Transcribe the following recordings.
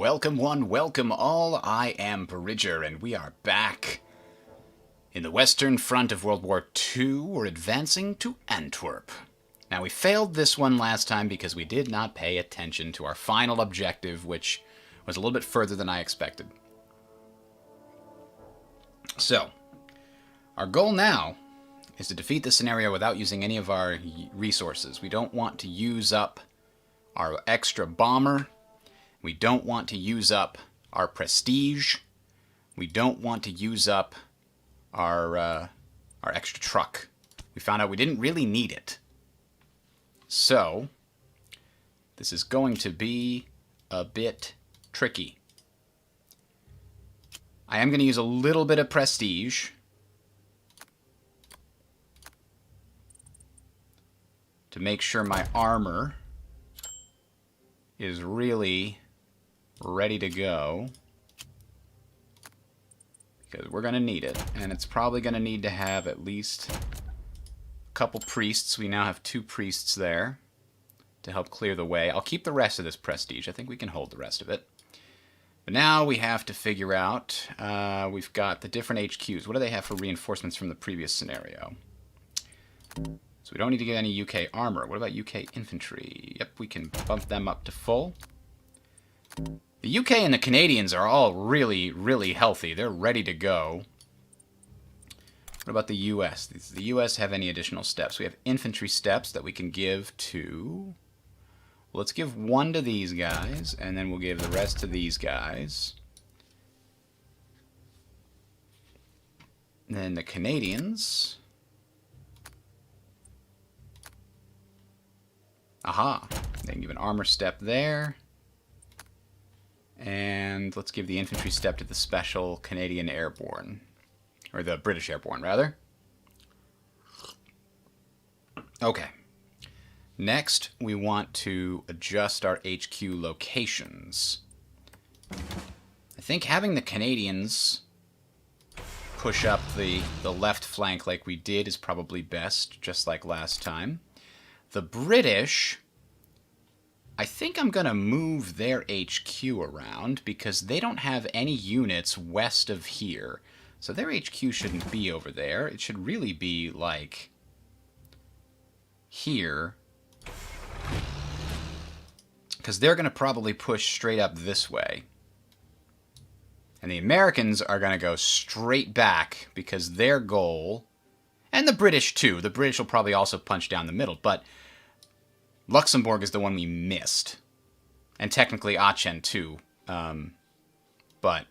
Welcome one, welcome all. I am Bridger, and we are back. In the western front of World War II, we're advancing to Antwerp. Now, we failed this one last time because we did not pay attention to our final objective, which was a little bit further than I expected. So, our goal now is to defeat this scenario without using any of our resources. We don't want to use up our extra bomber. We don't want to use up our prestige. We don't want to use up our extra truck. We found out we didn't really need it. So, this is going to be a bit tricky. I am going to use a little bit of prestige. To make sure my armor is really ready to go, because we're going to need it, and it's probably going to need to have at least a couple priests. We now have 2 priests there to help clear the way. I'll keep the rest of this prestige. I think we can hold the rest of it. But now we have to figure out, we've got the different HQs. What do they have for reinforcements from the previous scenario? So we don't need to get any UK armor. What about UK infantry? Yep, we can bump them up to full. The UK and the Canadians are all really, really healthy. They're ready to go. What about the US? Does the US have any additional steps? We have infantry steps that we can give to... Let's give 1 to these guys, and then we'll give the rest to these guys. And then the Canadians... Aha! They can give an armor step there. And let's give the infantry step to the Special Canadian Airborne. Or the British Airborne, rather. Okay. Next, we want to adjust our HQ locations. I think having the Canadians push up the left flank like we did is probably best, just like last time. The British... I think I'm going to move their HQ around because they don't have any units west of here. So their HQ shouldn't be over there. It should really be, like, here. Because they're going to probably push straight up this way. And the Americans are going to go straight back because their goal... And the British, too. The British will probably also punch down the middle, but... Luxembourg is the one we missed. And technically Aachen too. But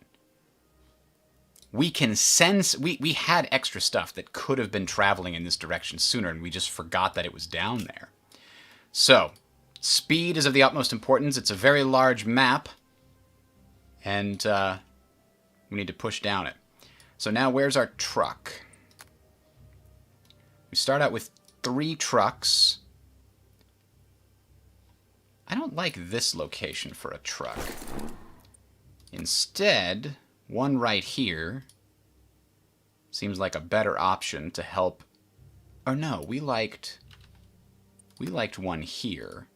we can sense... We had extra stuff that could have been traveling in this direction sooner, and we just forgot that it was down there. So, speed is of the utmost importance. It's a very large map. And we need to push down it. So now where's our truck? We start out with 3 trucks. I don't like this location for a truck. Instead, one right here seems like a better option to help... Or no, we liked one here.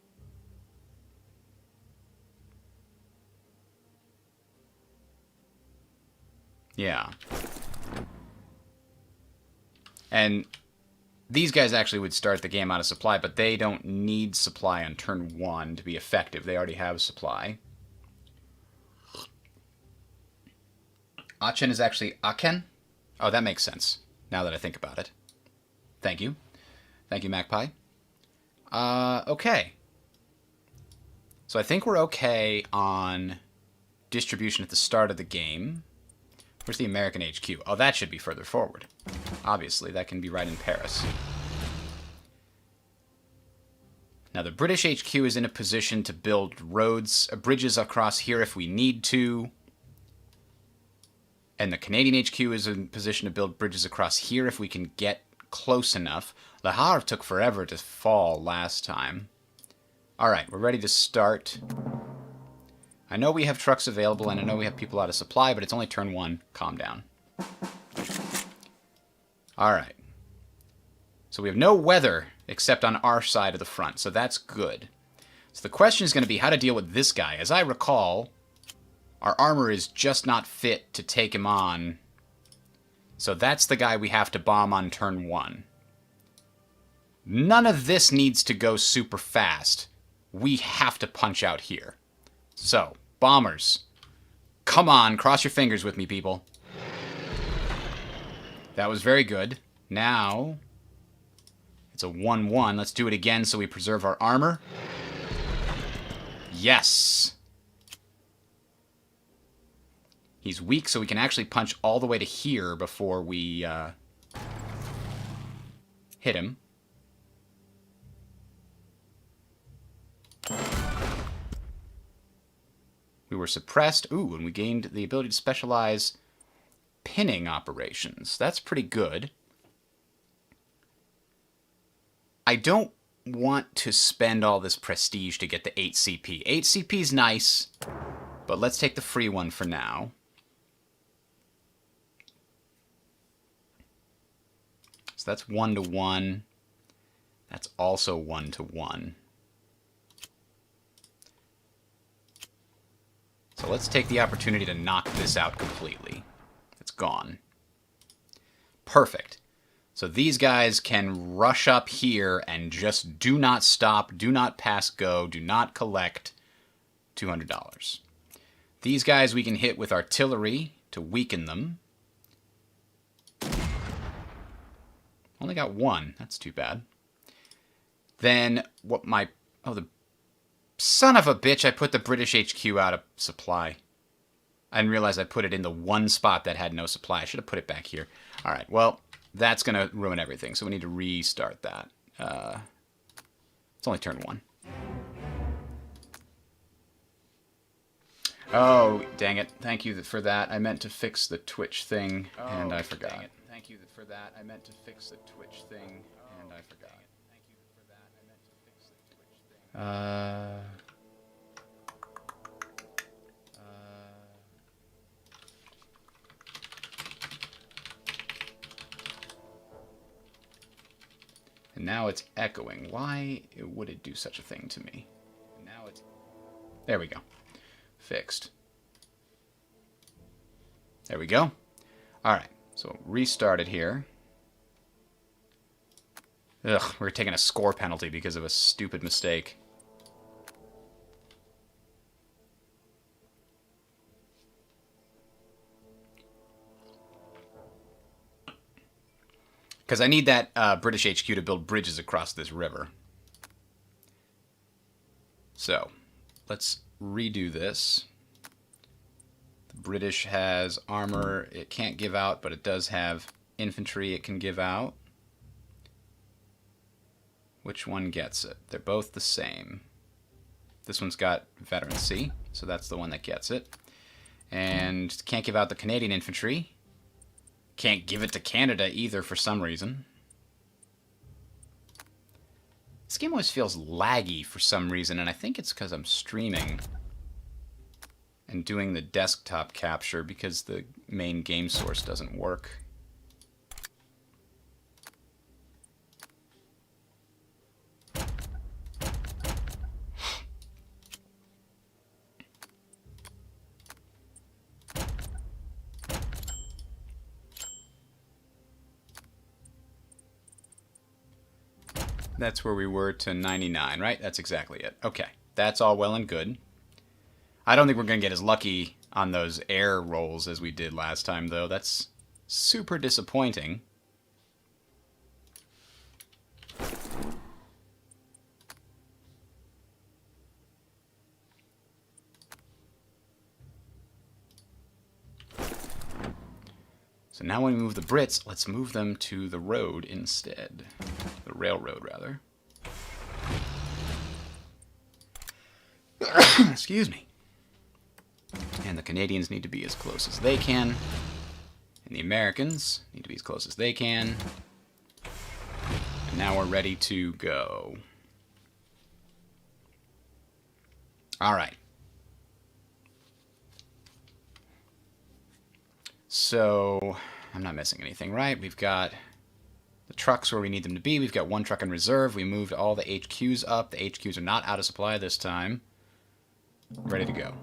Yeah. And... These guys actually would start the game out of supply, but they don't need supply on turn 1 to be effective. They already have supply. Aachen is actually Aachen? Oh, that makes sense, now that I think about it. Thank you. Thank you, Magpie. Okay. So I think we're okay on distribution at the start of the game. Where's the American HQ? Oh, that should be further forward. Obviously, that can be right in Paris. Now, the British HQ is in a position to build roads, bridges across here if we need to. And the Canadian HQ is in a position to build bridges across here if we can get close enough. Le Havre took forever to fall last time. Alright, we're ready to start. I know we have trucks available, and I know we have people out of supply, but it's only turn 1. Calm down. Alright. So we have no weather except on our side of the front, so that's good. So the question is going to be how to deal with this guy. As I recall, Our armor is just not fit to take him on. So that's the guy we have to bomb on turn 1. None of this needs to go super fast. We have to punch out here. So, bombers. Come on, cross your fingers with me, people. That was very good. Now, it's a 1-1. Let's do it again so we preserve our armor. Yes! He's weak, so we can actually punch all the way to here before we hit him. We were suppressed. Ooh, and we gained the ability to specialize pinning operations. That's pretty good. I don't want to spend all this prestige to get the 8 CP. 8 CP is nice, but let's take the free one for now. So that's 1-1. That's also 1-1. So let's take the opportunity to knock this out completely. It's gone. Perfect. So these guys can rush up here and just do not stop, do not pass go, do not collect $200. These guys we can hit with artillery to weaken them. Only got 1. That's too bad. Then what my... Oh, the son of a bitch, I put the British HQ out of supply. I didn't realize I put it in the one spot that had no supply. I should have put it back here. All right, well, that's going to ruin everything, so we need to restart that. It's only turn 1. Oh, dang it. Thank you for that. I meant to fix the Twitch thing, and I forgot. Dang it. Thank you for that. I meant to fix the Twitch thing, and I forgot. Thank you for that. I meant to fix the Twitch thing. And now it's echoing. Why would it do such a thing to me? And now it's... There we go. Fixed. There we go. Alright, so restart it here. Ugh, we're taking a score penalty because of a stupid mistake. Because I need that British HQ to build bridges across this river. So, let's redo this. The British has armor it can't give out, but it does have infantry it can give out. Which one gets it? They're both the same. This one's got veterancy, so that's the one that gets it. And can't give out the Canadian infantry. Can't give it to Canada either for some reason. This game always feels laggy for some reason, and I think it's because I'm streaming and doing the desktop capture because the main game source doesn't work. That's where we were to 99, right? That's exactly it. Okay, that's all well and good. I don't think we're going to get as lucky on those air rolls as we did last time, though. That's super disappointing. So now when we move the Brits, let's move them to the road instead. The railroad, rather. Excuse me. And the Canadians need to be as close as they can. And the Americans need to be as close as they can. And now we're ready to go. Alright. So, I'm not missing anything, right? We've got the trucks where we need them to be. We've got 1 truck in reserve. We moved all the HQs up. The HQs are not out of supply this time. Ready to go.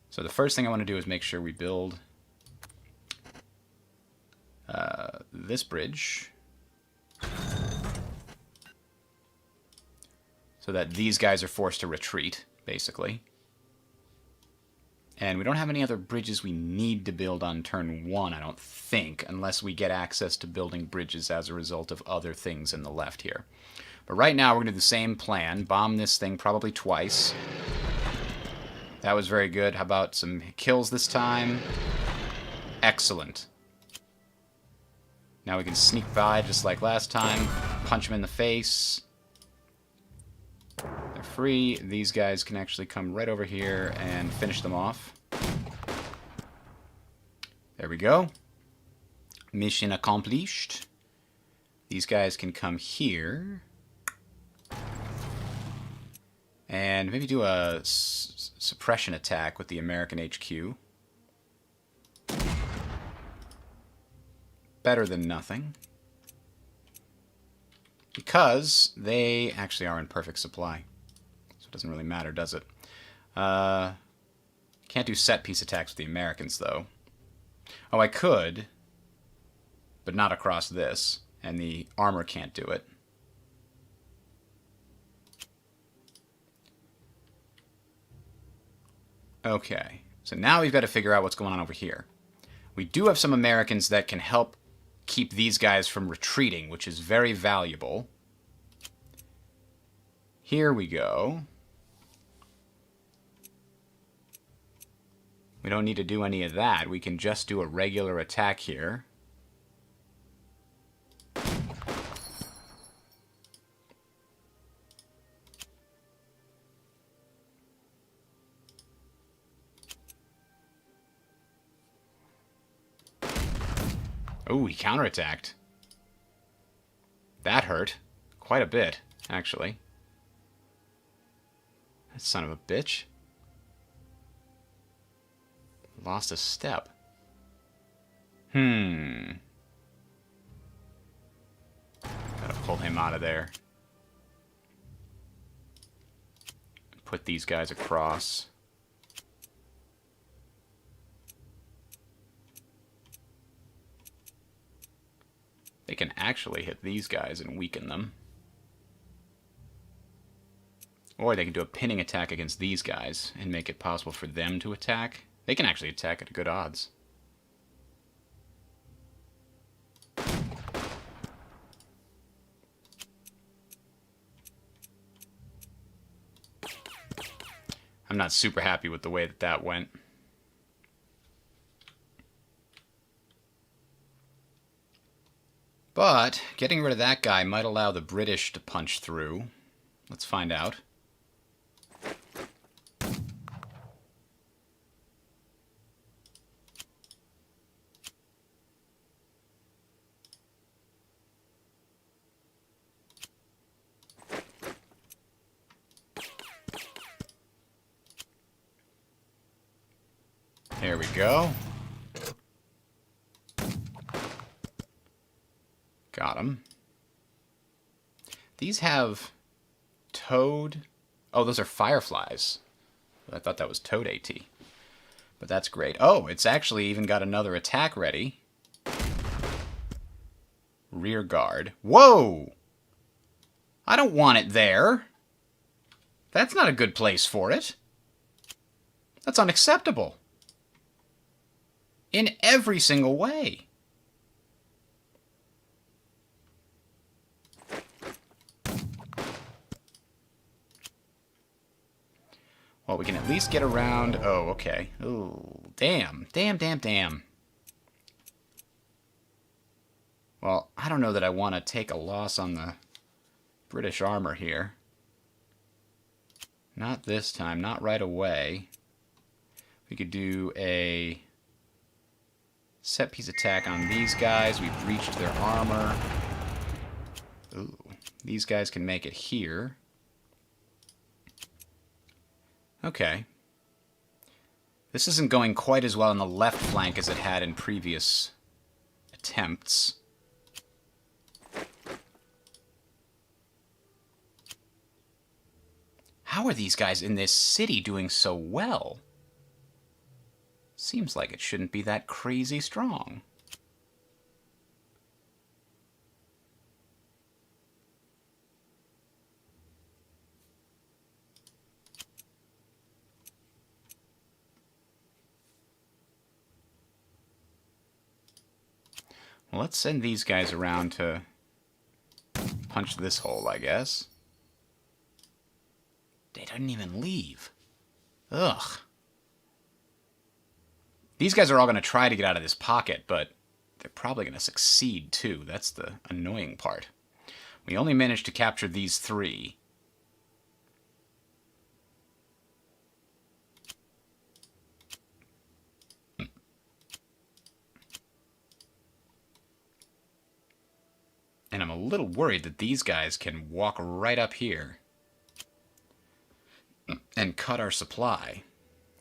So the first thing I want to do is make sure we build this bridge so that these guys are forced to retreat, basically. And we don't have any other bridges we need to build on turn 1, I don't think, unless we get access to building bridges as a result of other things in the left here. But right now, we're going to do the same plan. Bomb this thing probably twice. That was very good. How about some kills this time? Excellent. Now we can sneak by just like last time. Punch them in the face. They're free. These guys can actually come right over here and finish them off. There we go. Mission accomplished. These guys can come here. And maybe do a suppression attack with the American HQ. Better than nothing. Because they actually are in perfect supply. So it doesn't really matter, does it? Can't do set-piece attacks with the Americans, though. Oh, I could, but not across this. And the armor can't do it. Okay, so now we've got to figure out what's going on over here. We do have some Americans that can help keep these guys from retreating, which is very valuable. Here we go. We don't need to do any of that. We can just do a regular attack here. Oh, he counterattacked. That hurt. Quite a bit, actually. That son of a bitch. Lost a step. Gotta pull him out of there. Put these guys across. They can actually hit these guys and weaken them. Or they can do a pinning attack against these guys and make it possible for them to attack. They can actually attack at good odds. I'm not super happy with the way that that went. But getting rid of that guy might allow the British to punch through. Let's find out. There we go. Got him. These have toad. Oh, those are fireflies. I thought that was toad AT. But that's great. Oh, it's actually even got another attack ready. Rear guard. Whoa! I don't want it there. That's not a good place for it. That's unacceptable. In every single way. Well, we can at least get around... Oh, okay. Oh, damn. Damn, damn, damn. Well, I don't know that I want to take a loss on the British armor here. Not this time. Not right away. We could do a set-piece attack on these guys. We've breached their armor. Ooh. These guys can make it here. Okay. This isn't going quite as well on the left flank as it had in previous attempts. How are these guys in this city doing so well? Seems like it shouldn't be that crazy strong. Well, let's send these guys around to punch this hole, I guess. They didn't even leave. Ugh. These guys are all going to try to get out of this pocket, but they're probably going to succeed, too. That's the annoying part. We only managed to capture these 3. And I'm a little worried that these guys can walk right up here and cut our supply.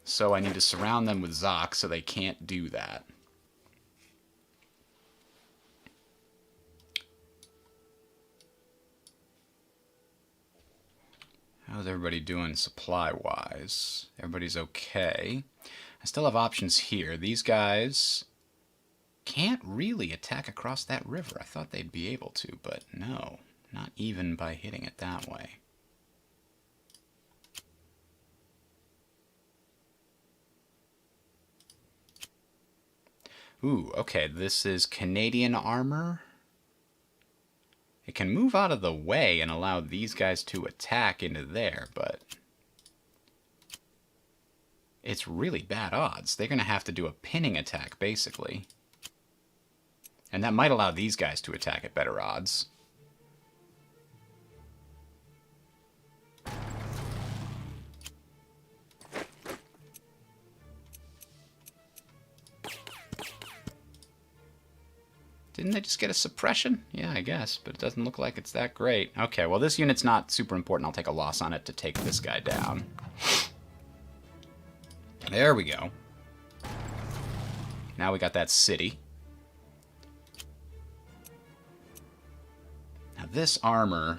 So I need to surround them with Zoc so they can't do that. How's everybody doing supply-wise? Everybody's okay. I still have options here. These guys can't really attack across that river. I thought they'd be able to, but no. Not even by hitting it that way. Ooh, okay, this is Canadian armor. It can move out of the way and allow these guys to attack into there, but it's really bad odds. They're going to have to do a pinning attack, basically. And that might allow these guys to attack at better odds. Didn't they just get a suppression? Yeah, I guess, but it doesn't look like it's that great. Okay, well, this unit's not super important. I'll take a loss on it to take this guy down. There we go. Now we got that city. Now this armor...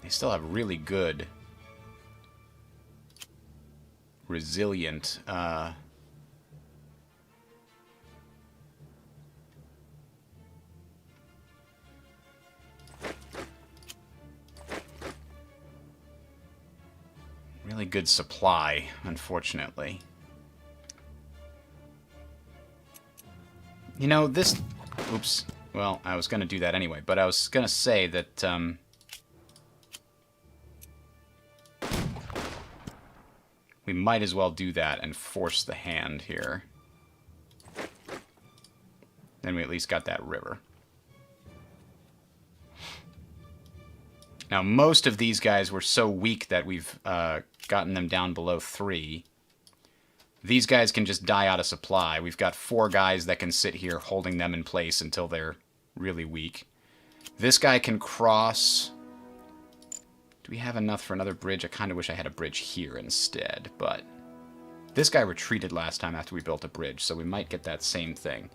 They still have really good, resilient, really good supply, unfortunately. You know, this... Oops. Well, I was going to do that anyway, but I was going to say that... we might as well do that and force the hand here. Then we at least got that river. Now, most of these guys were so weak that we've gotten them down below 3. These guys can just die out of supply. We've got 4 guys that can sit here holding them in place until they're really weak. This guy can cross... Do we have enough for another bridge? I kind of wish I had a bridge here instead, but... This guy retreated last time after we built a bridge, so we might get that same thing.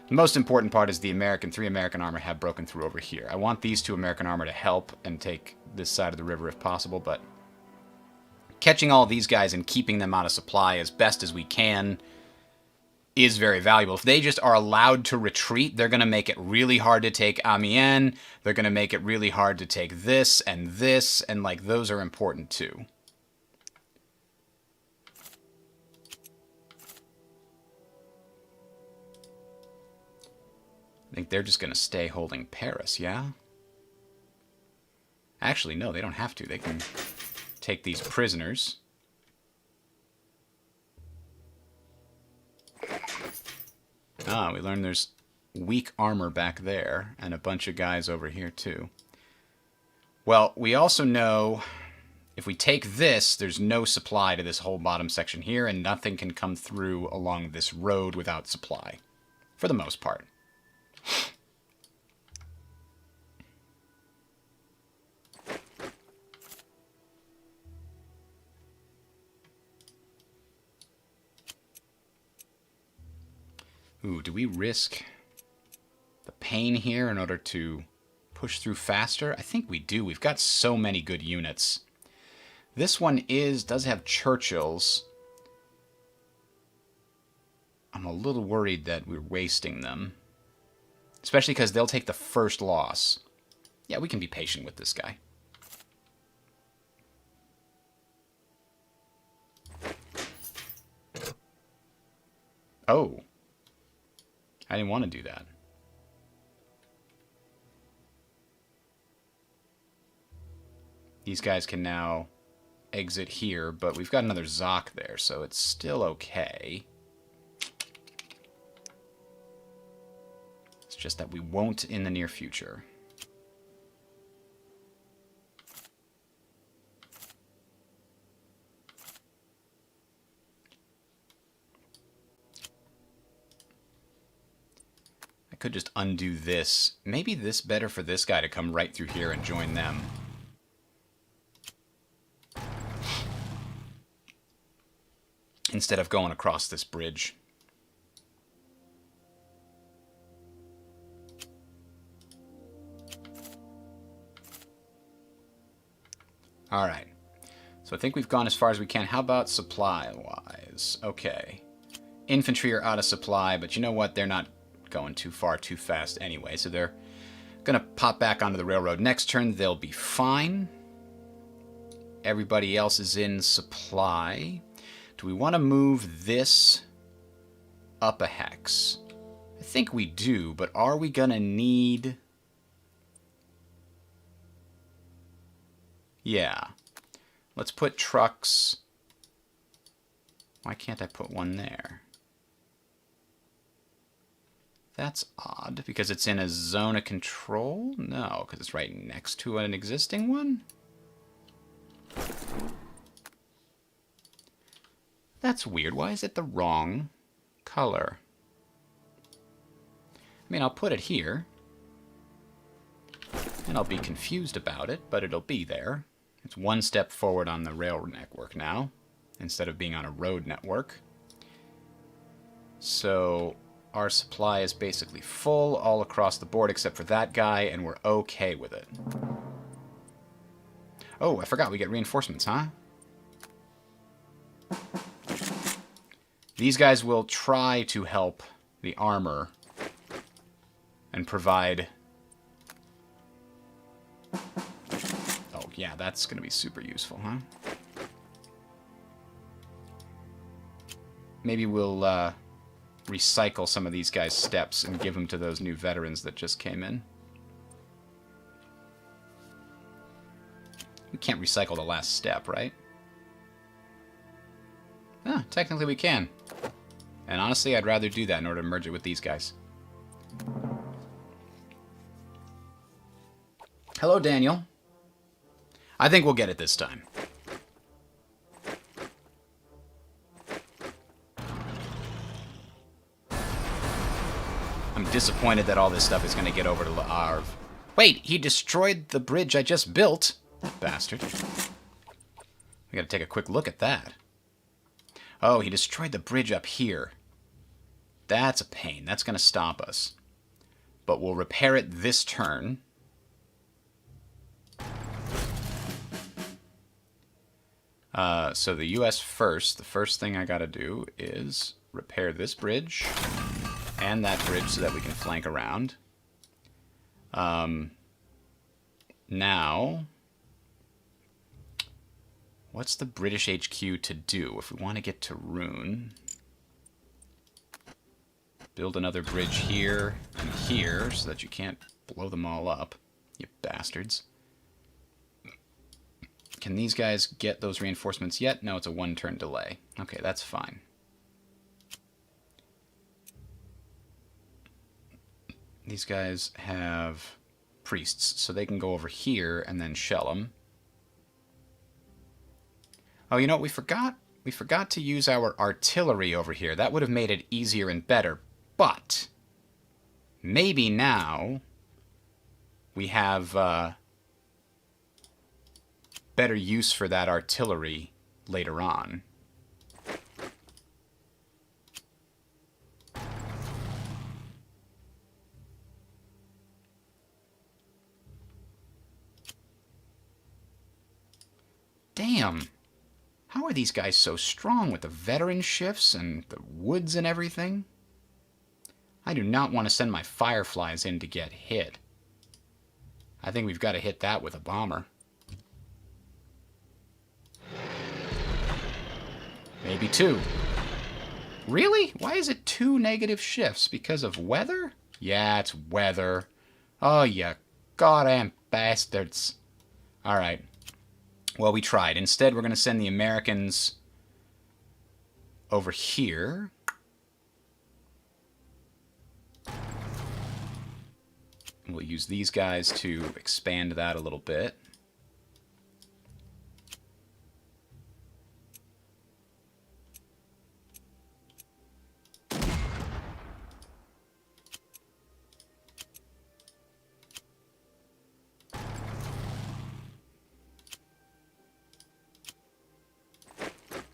The most important part is the 3 American armor have broken through over here. I want these 2 American armor to help and take this side of the river if possible, but... Catching all these guys and keeping them out of supply as best as we can is very valuable. If they just are allowed to retreat, they're going to make it really hard to take Amiens. They're going to make it really hard to take this, and like, those are important too. I think they're just going to stay holding Paris, yeah? Actually, no, they don't have to. They can take these prisoners. Ah, we learned there's weak armor back there, and a bunch of guys over here, too. Well, we also know if we take this, there's no supply to this whole bottom section here, and nothing can come through along this road without supply, for the most part. Ooh, do we risk the pain here in order to push through faster? I think we do. We've got so many good units. This one does have Churchills. I'm a little worried that we're wasting them. Especially because they'll take the first loss. Yeah, we can be patient with this guy. Oh. I didn't want to do that. These guys can now exit here, but we've got another Zoc there, so it's still okay. It's just that we won't in the near future. I could just undo this. Maybe this better for this guy to come right through here and join them. Instead of going across this bridge. Alright. So I think we've gone as far as we can. How about supply-wise? Okay. Infantry are out of supply, but you know what? They're not going too far too fast anyway, so they're going to pop back onto the railroad. Next turn, they'll be fine. Everybody else is in supply. Do we want to move this up a hex? I think we do, but are we going to need... Yeah. Let's put trucks... Why can't I put one there? That's odd, because it's in a zone of control? No, because it's right next to an existing one? That's weird. Why is it the wrong color? I mean, I'll put it here. And I'll be confused about it, but it'll be there. It's one step forward on the rail network now, instead of being on a road network. So our supply is basically full all across the board except for that guy, and we're okay with it. Oh, I forgot we get reinforcements, huh? These guys will try to help the armor and provide... Oh, yeah, that's going to be super useful, huh? Maybe we'll recycle some of these guys' steps and give them to those new veterans that just came in. We can't recycle the last step, right? Ah, technically we can. And honestly, I'd rather do that in order to merge it with these guys. Hello, Daniel. I think we'll get it this time. I'm disappointed that all this stuff is going to get over to Arv. Wait, he destroyed the bridge I just built? That bastard. We got to take a quick look at that. Oh, he destroyed the bridge up here. That's a pain. That's going to stop us. But we'll repair it this turn. So the U.S. first. The first thing I got to do is repair this bridge and that bridge so that we can flank around. Now, what's the British HQ to do if we want to get to Rune? Build another bridge here and here so that you can't blow them all up, you bastards. Can these guys get those reinforcements yet? No, it's a one-turn delay. Okay, that's fine. These guys have priests, so they can go over here and then shell them. Oh, you know what we forgot? We forgot to use our artillery over here. That would have made it easier and better. But maybe now we have better use for that artillery later on. Damn! How are these guys so strong with the veteran shifts and the woods and everything? I do not want to send my fireflies in to get hit. I think we've got to hit that with a bomber. Maybe 2. Really? Why is it 2 negative shifts? Because of weather? Yeah, it's weather. Oh, you goddamn bastards. Alright. Well, we tried. Instead, we're going to send the Americans over here. We'll use these guys to expand that a little bit.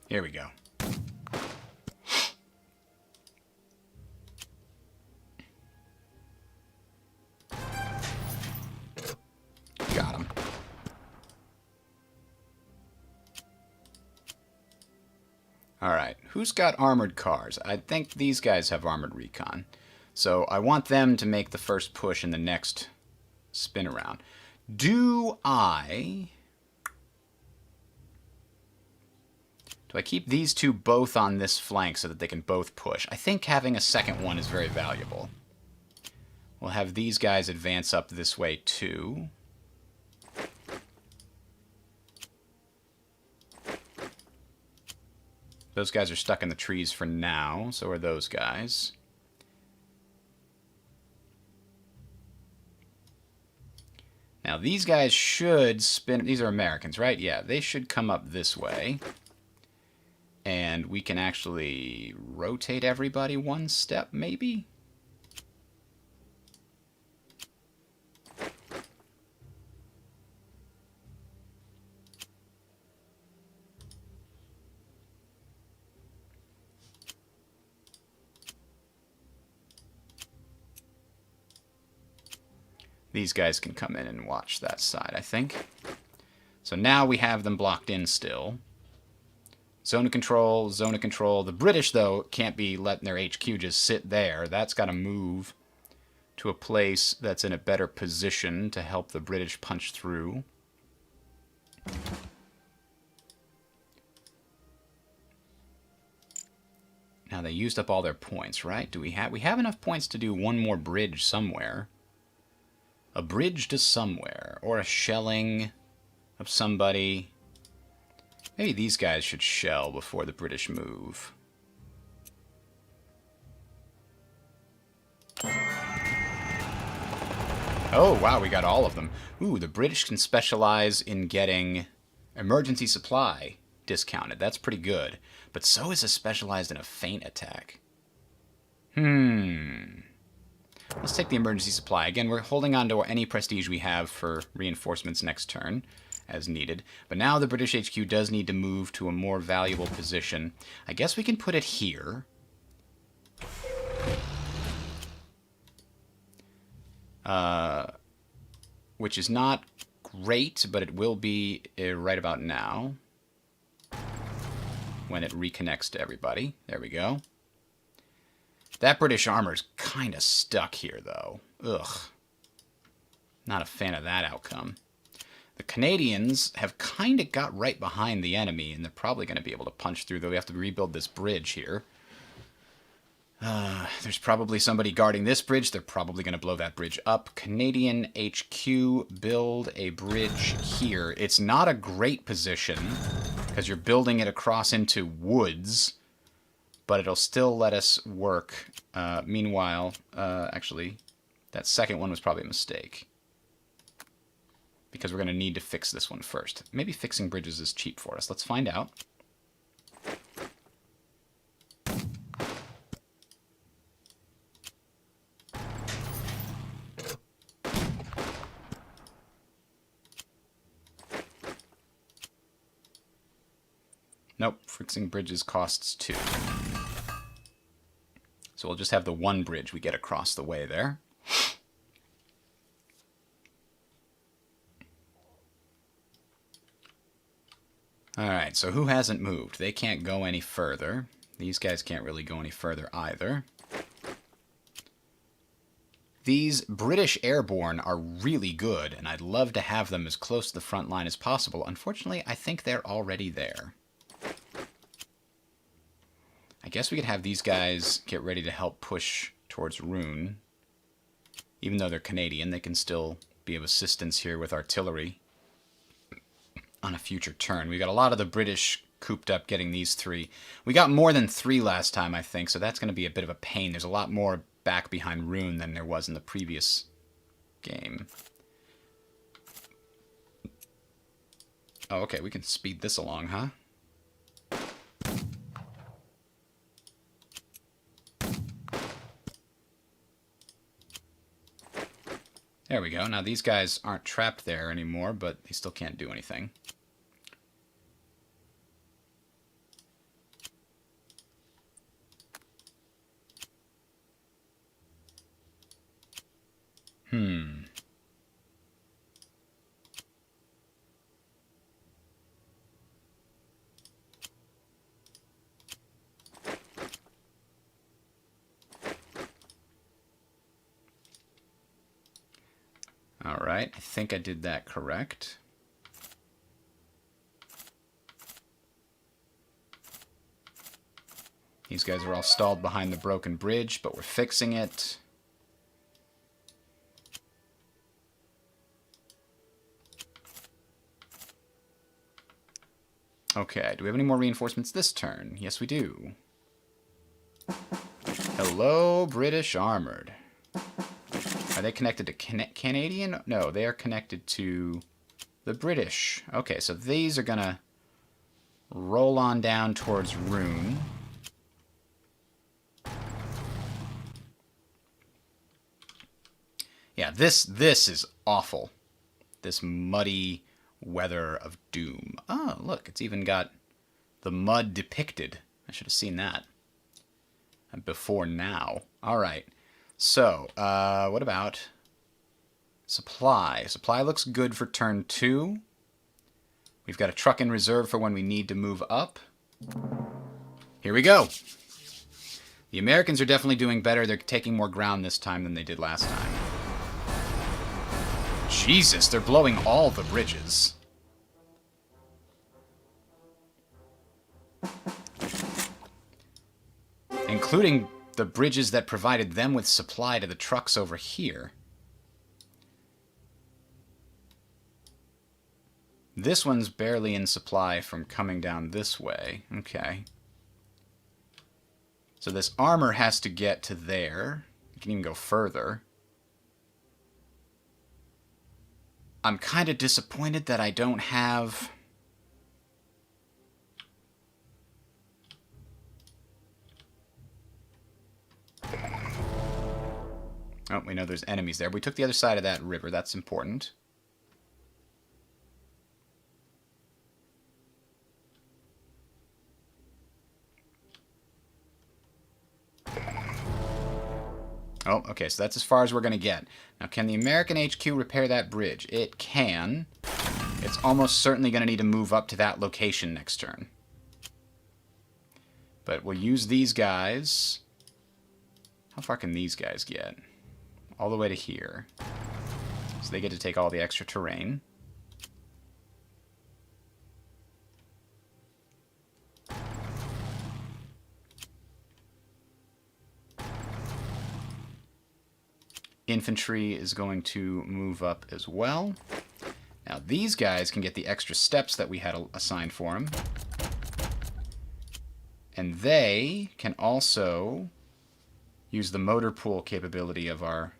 Here we go. Got him. Alright, who's got armored cars? I think these guys have armored recon. So I want them to make the first push in the next spin around. Do I keep these two both on this flank so that they can both push? I think having a second one is very valuable. We'll have these guys advance up this way too. Those guys are stuck in the trees for now, so are those guys. Now these guys should spin... These are Americans, right? Yeah, they should come up this way. And we can actually rotate everybody one step, maybe? These guys can come in and watch that side, I think. So now we have them blocked in still. Zone of control, zone of control. The British, though, can't be letting their HQ just sit there. That's got to move to a place that's in a better position to help the British punch through. Now, they used up all their points, right? We have enough points to do one more bridge somewhere. A bridge to somewhere. Or a shelling of somebody. Maybe these guys should shell before the British move. Oh, wow, we got all of them. Ooh, the British can specialize in getting emergency supply discounted. That's pretty good. But so is a specialized in a feint attack. Let's take the emergency supply. Again, we're holding on to any prestige we have for reinforcements next turn, as needed. But now the British HQ does need to move to a more valuable position. I guess we can put it here. Which is not great, but it will be right about now. When it reconnects to everybody. There we go. That British armor's kind of stuck here, though. Ugh. Not a fan of that outcome. The Canadians have kind of got right behind the enemy, and they're probably going to be able to punch through, though we have to rebuild this bridge here. There's probably somebody guarding this bridge. They're probably going to blow that bridge up. Canadian HQ, build a bridge here. It's not a great position, because you're building it across into woods, but it'll still let us work. Meanwhile, actually, that second one was probably a mistake. Because we're going to need to fix this one first. Maybe fixing bridges is cheap for us. Let's find out. Nope, fixing bridges costs 2. So we'll just have the one bridge we get across the way there. Alright, so who hasn't moved? They can't go any further. These guys can't really go any further either. These British airborne are really good, and I'd love to have them as close to the front line as possible. Unfortunately, I think they're already there. I guess we could have these guys get ready to help push towards Rouen. Even though they're Canadian, they can still be of assistance here with artillery on a future turn. We got a lot of the British cooped up getting these 3. We got more than 3 last time, I think, so that's going to be a bit of a pain. There's a lot more back behind Rouen than there was in the previous game. Oh, okay, we can speed this along, huh? There we go. Now these guys aren't trapped there anymore, but they still can't do anything. Alright, I think I did that correct. These guys are all stalled behind the broken bridge, but we're fixing it. Okay, do we have any more reinforcements this turn? Yes, we do. Hello, British Armored. Are they connected to Canadian? No, they are connected to the British. Okay, so these are going to roll on down towards Rouen. Yeah, this is awful. This muddy weather of doom. Oh, look, it's even got the mud depicted. I should have seen that before now. All right. So, what about supply? Supply looks good for turn 2. We've got a truck in reserve for when we need to move up. Here we go. The Americans are definitely doing better. They're taking more ground this time than they did last time. Jesus, they're blowing all the bridges. Including the bridges that provided them with supply to the trucks over here. This one's barely in supply from coming down this way. Okay. So this armor has to get to there. It can even go further. I'm kind of disappointed that I don't have... Oh, we know there's enemies there. We took the other side of that river. That's important. Oh, okay, so that's as far as we're going to get. Now, can the American HQ repair that bridge? It can. It's almost certainly going to need to move up to that location next turn. But we'll use these guys. How far can these guys get? All the way to here. So they get to take all the extra terrain. Infantry is going to move up as well. Now these guys can get the extra steps that we had assigned for them. And they can also use the motor pool capability of our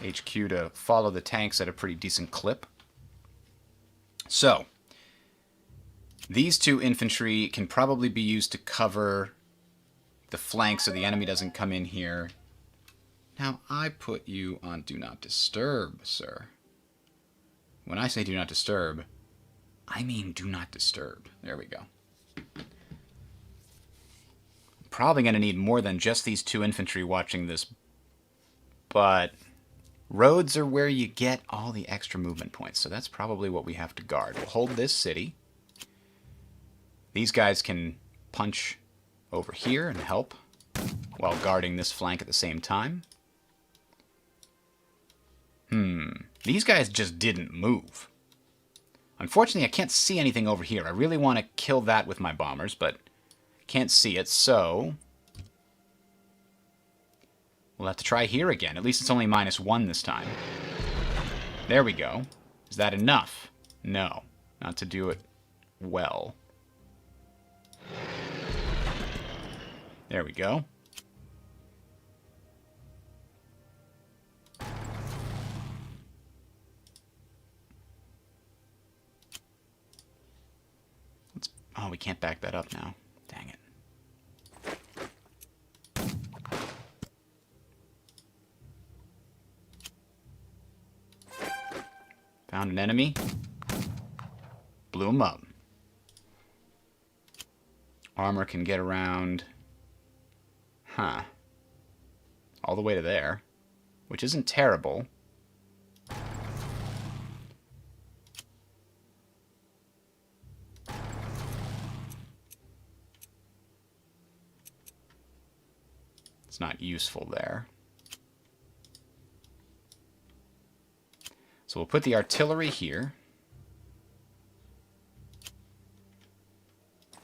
HQ to follow the tanks at a pretty decent clip. So, these 2 infantry can probably be used to cover the flank so the enemy doesn't come in here. Now, I put you on Do Not Disturb, sir. When I say Do Not Disturb, I mean Do Not Disturb. There we go. Probably going to need more than just these 2 infantry watching this, but Roads are where you get all the extra movement points, so that's probably what we have to guard. We'll hold this city. These guys can punch over here and help while guarding this flank at the same time. These guys just didn't move. Unfortunately, I can't see anything over here. I really want to kill that with my bombers, but can't see it, so we'll have to try here again. At least it's only -1 this time. There we go. Is that enough? No, not to do it well. There we go. Oh, we can't back that up now. Dang it. Found an enemy. Blew him up. Armor can get around... Huh. All the way to there. Which isn't terrible. It's not useful there. So we'll put the artillery here.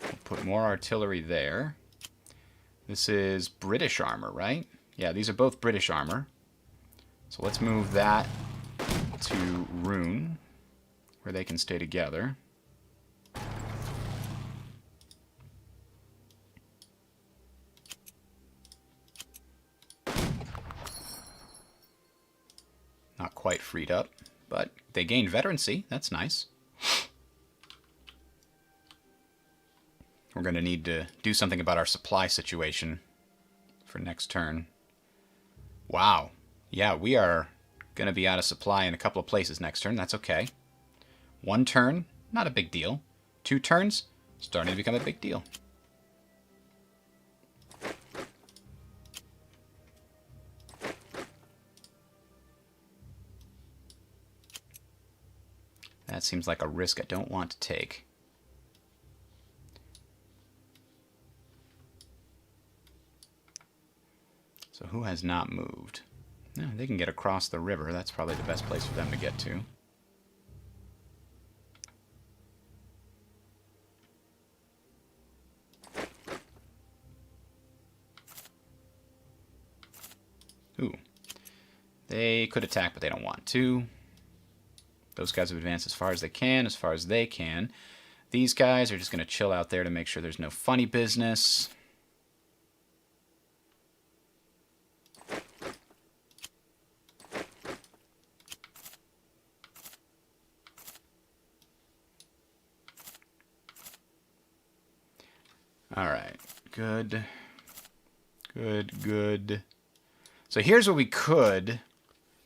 We'll put more artillery there. This is British armor, right? Yeah, these are both British armor. So let's move that to Rune, where they can stay together. Not quite freed up, but they gained veterancy. That's nice. We're going to need to do something about our supply situation for next turn. Wow. Yeah, we are going to be out of supply in a couple of places next turn. That's okay. 1 turn, not a big deal. 2 turns, starting to become a big deal. That seems like a risk I don't want to take. So who has not moved? No, they can get across the river. That's probably the best place for them to get to. Ooh. They could attack, but they don't want to. Those guys have advanced as far as they can, as far as they can. These guys are just going to chill out there to make sure there's no funny business. Alright, good. Good, good. So here's what we could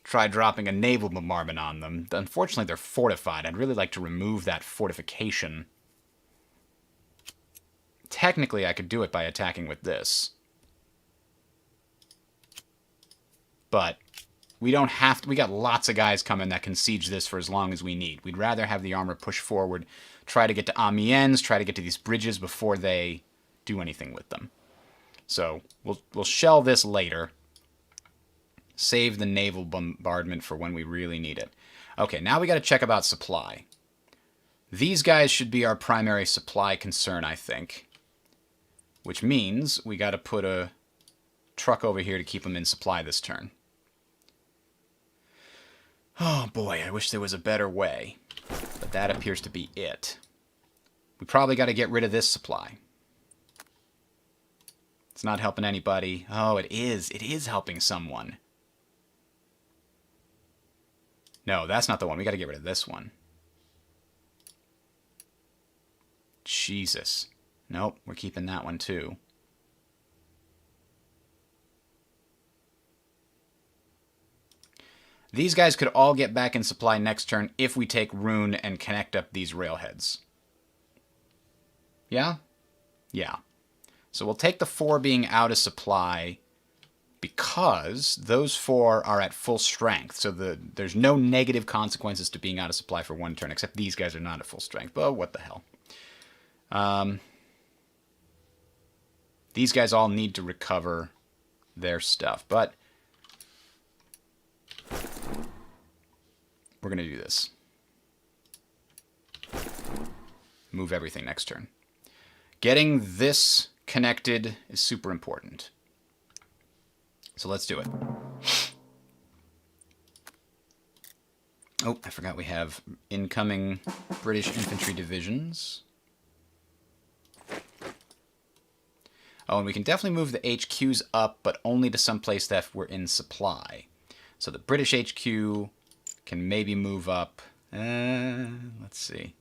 try dropping a naval bombardment on them. Unfortunately, they're fortified. I'd really like to remove that fortification. Technically, I could do it by attacking with this. But we don't have to. We got lots of guys coming that can siege this for as long as we need. We'd rather have the armor push forward, try to get to Amiens, try to get to these bridges before they do anything with them. So we'll shell this later. Save the naval bombardment for when we really need it. Okay, now we got to check about supply. These guys should be our primary supply concern, I think. Which means we got to put a truck over here to keep them in supply this turn. Oh boy, I wish there was a better way. But that appears to be it. We probably got to get rid of this supply. It's not helping anybody. Oh, it is. It is helping someone. No, that's not the one. We got to get rid of this one. Jesus. Nope, we're keeping that one too. These guys could all get back in supply next turn if we take Rune and connect up these railheads. Yeah? Yeah. So we'll take the 4 being out of supply, because those 4 are at full strength. So there's no negative consequences to being out of supply for 1 turn, except these guys are not at full strength. But what the hell. These guys all need to recover their stuff, but we're going to do this. Move everything next turn. Getting this connected is super important. So let's do it. Oh, I forgot we have incoming British infantry divisions. Oh, and we can definitely move the HQs up, but only to some place that we're in supply. So the British HQ can maybe move up. Let's see.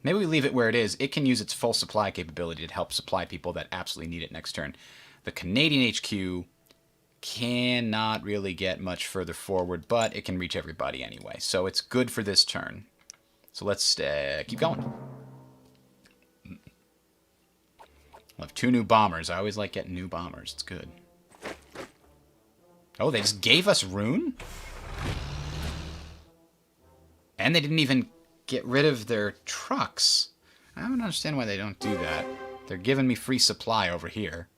Maybe we leave it where it is. It can use its full supply capability to help supply people that absolutely need it next turn. The Canadian HQ cannot really get much further forward, but it can reach everybody anyway. So it's good for this turn. So let's keep going. We'll have 2 new bombers. I always like getting new bombers. It's good. Oh, they just gave us Rune? And they didn't even get rid of their trucks. I don't understand why they don't do that. They're giving me free supply over here.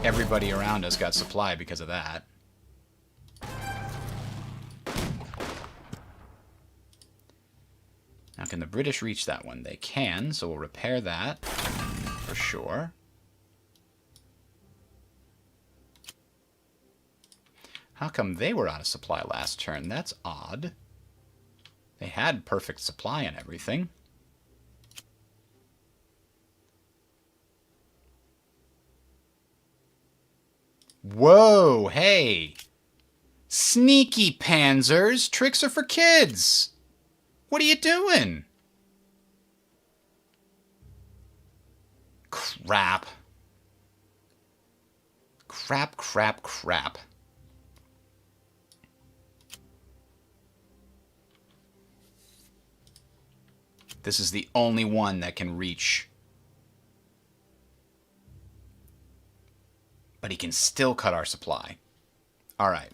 Everybody around us got supply because of that. Now, can the British reach that one? They can, so we'll repair that for sure. How come they were out of supply last turn? That's odd. They had perfect supply and everything. Whoa, hey! Sneaky panzers! Tricks are for kids! What are you doing? Crap. Crap, crap, crap. This is the only one that can reach. But he can still cut our supply. Alright.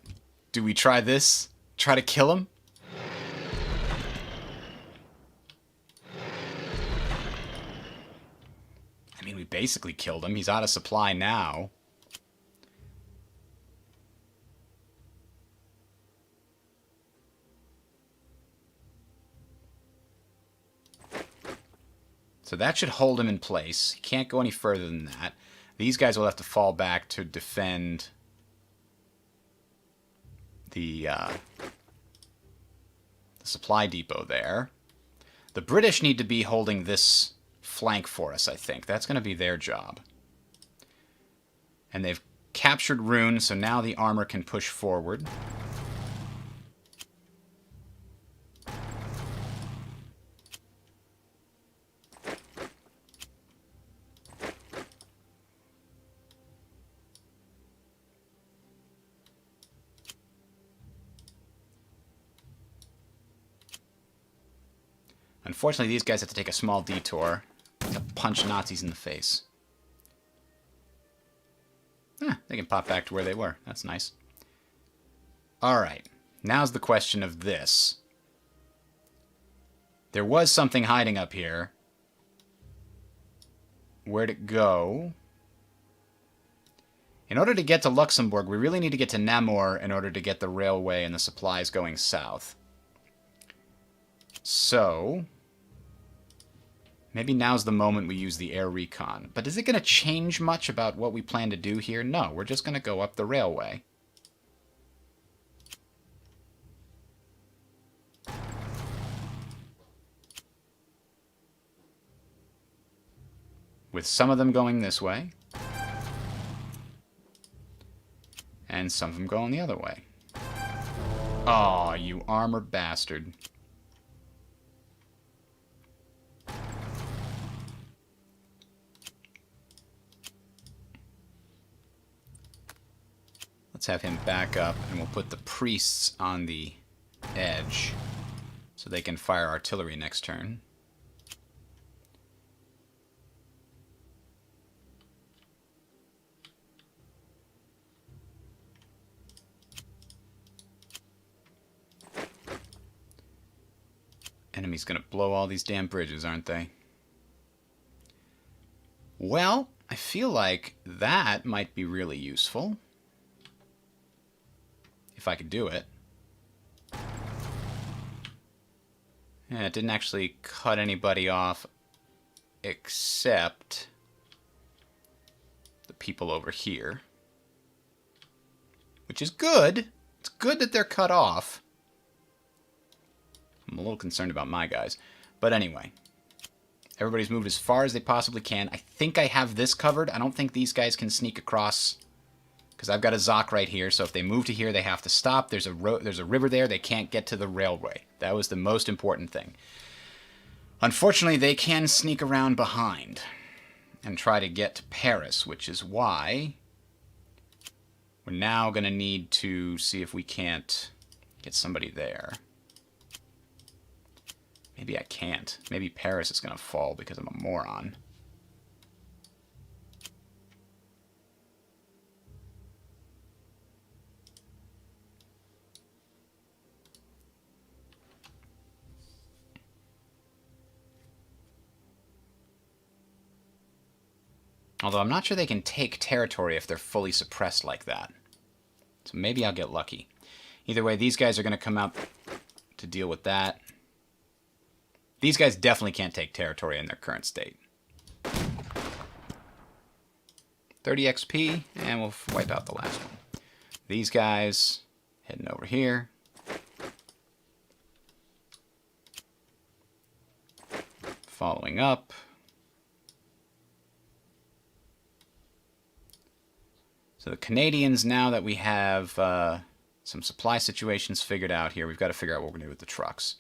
Do we try this? Try to kill him? I mean, we basically killed him. He's out of supply now. So that should hold him in place. He can't go any further than that. These guys will have to fall back to defend the supply depot there. The British need to be holding this flank for us, I think. That's going to be their job. And they've captured Rune, so now the armor can push forward. Unfortunately, these guys have to take a small detour to punch Nazis in the face. They can pop back to where they were. That's nice. Alright, now's the question of this. There was something hiding up here. Where'd it go? In order to get to Luxembourg, we really need to get to Namur in order to get the railway and the supplies going south. So, maybe now's the moment we use the air recon. But is it going to change much about what we plan to do here? No, we're just going to go up the railway. With some of them going this way. And some of them going the other way. Aw, you armor bastard. Let's have him back up, and we'll put the priests on the edge so they can fire artillery next turn. Enemy's gonna blow all these damn bridges, aren't they? Well, I feel like that might be really useful. If I could do it. Yeah, it didn't actually cut anybody off except the people over here. Which is good. It's good that they're cut off. I'm a little concerned about my guys. But anyway. Everybody's moved as far as they possibly can. I think I have this covered. I don't think these guys can sneak across. Because I've got a Zoc right here. So if they move to here, they have to stop. There's a river there. They can't get to the railway. That was the most important thing. Unfortunately, they can sneak around behind. And try to get to Paris. Which is why we're now going to need to see if we can't get somebody there. Maybe I can't. Maybe Paris is going to fall because I'm a moron. Although I'm not sure they can take territory if they're fully suppressed like that. So maybe I'll get lucky. Either way, these guys are going to come out to deal with that. These guys definitely can't take territory in their current state. 30 XP, and we'll wipe out the last one. These guys heading over here. Following up. So the Canadians, now that we have some supply situations figured out here, we've got to figure out what we're going to do with the trucks.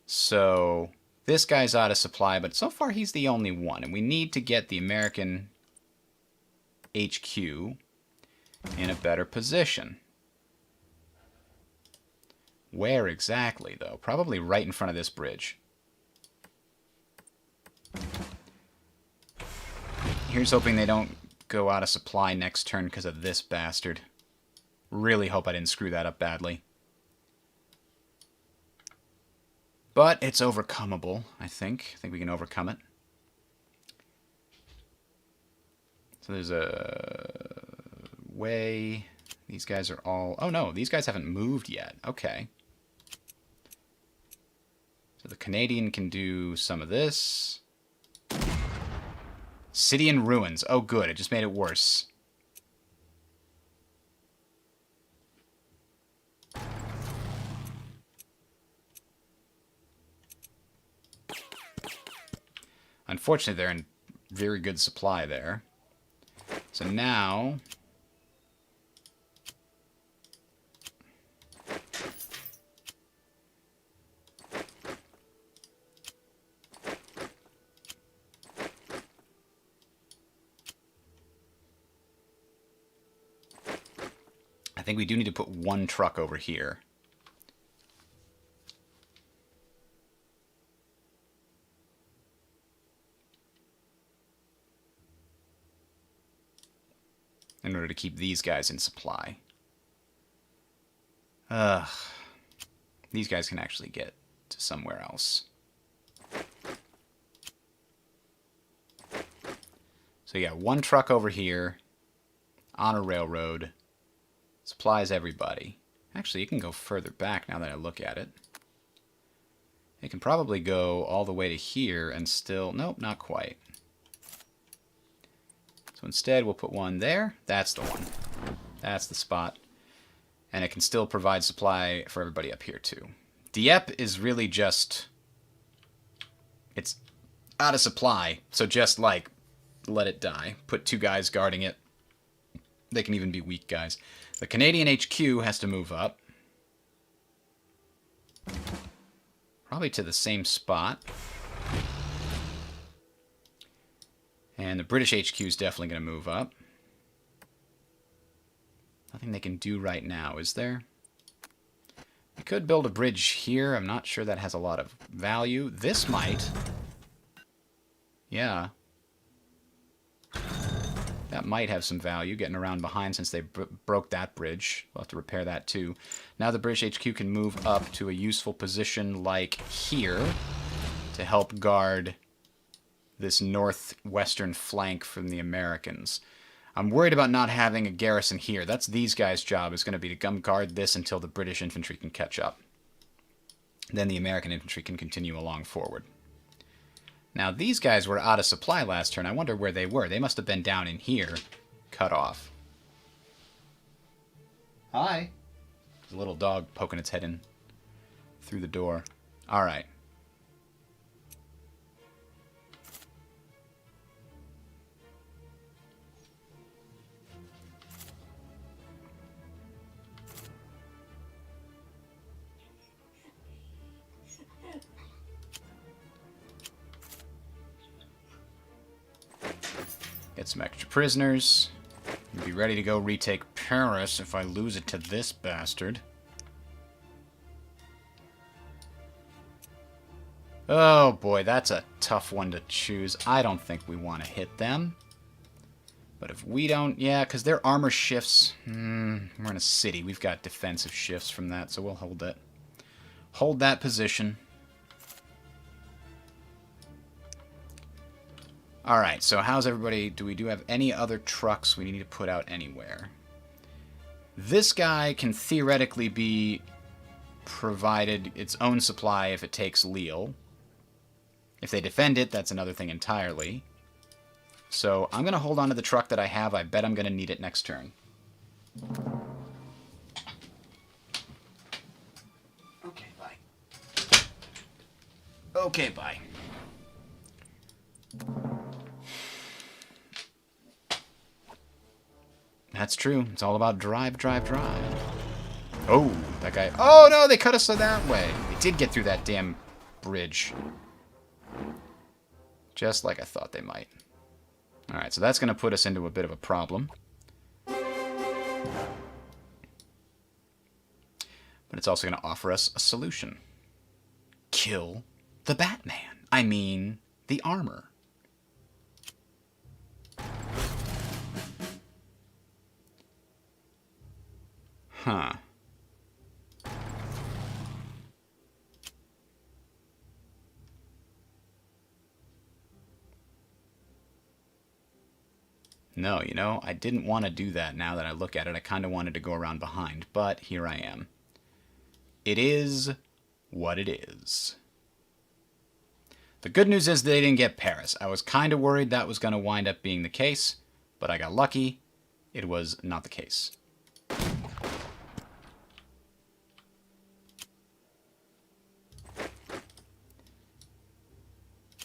So this guy's out of supply, but so far he's the only one. And we need to get the American HQ in a better position. Where exactly, though? Probably right in front of this bridge. Here's hoping they don't go out of supply next turn because of this bastard. Really hope I didn't screw that up badly. But it's overcomeable, I think. I think we can overcome it. So there's a way. These guys are all... Oh, no. These guys haven't moved yet. Okay. So the Canadian can do some of this. City in ruins. Oh, good. It just made it worse. Unfortunately, they're in very good supply there. So now... I think we do need to put one truck over here. In order to keep these guys in supply. These guys can actually get to somewhere else. So yeah, one truck over here on a railroad. Supplies everybody. Actually, it can go further back now that I look at it. It can probably go all the way to here and still... Nope, not quite. So instead, we'll put one there. That's the one. That's the spot. And it can still provide supply for everybody up here, too. Dieppe is really just... It's out of supply, so just, like, let it die. Put two guys guarding it. They can even be weak guys. The Canadian HQ has to move up. Probably to the same spot. And the British HQ is definitely going to move up. Nothing they can do right now, is there? We could build a bridge here. I'm not sure that has a lot of value. This might. Yeah. That might have some value, getting around behind since they broke that bridge. We'll have to repair that too. Now the British HQ can move up to a useful position like here to help guard this northwestern flank from the Americans. I'm worried about not having a garrison here. That's these guys' job, is going to be to come guard this until the British infantry can catch up. Then the American infantry can continue along forward. Now, these guys were out of supply last turn. I wonder where they were. They must have been down in here, cut off. Hi. There's a little dog poking its head in through the door. All right. Get some extra prisoners. Be ready to go retake Paris if I lose it to this bastard. Oh boy, that's a tough one to choose. I don't think we want to hit them. But if we don't, yeah, because their armor shifts. We're in a city. We've got defensive shifts from that, so we'll hold that. Hold that position. Alright, so how's everybody? Do we have any other trucks we need to put out anywhere? This guy can theoretically be provided its own supply if it takes Lille. If they defend it, that's another thing entirely. So I'm going to hold on to the truck that I have. I bet I'm going to need it next turn. Okay, bye. Okay, bye. That's true. It's all about drive, drive, drive. Oh, that guy. Oh, no, they cut us that way. They did get through that damn bridge. Just like I thought they might. Alright, so that's going to put us into a bit of a problem. But it's also going to offer us a solution. Kill the Batman. I mean, the armor. Huh. No, you know, I didn't want to do that now that I look at it. I kind of wanted to go around behind, but here I am. It is what it is. The good news is they didn't get Paris. I was kind of worried that was going to wind up being the case, but I got lucky. It was not the case.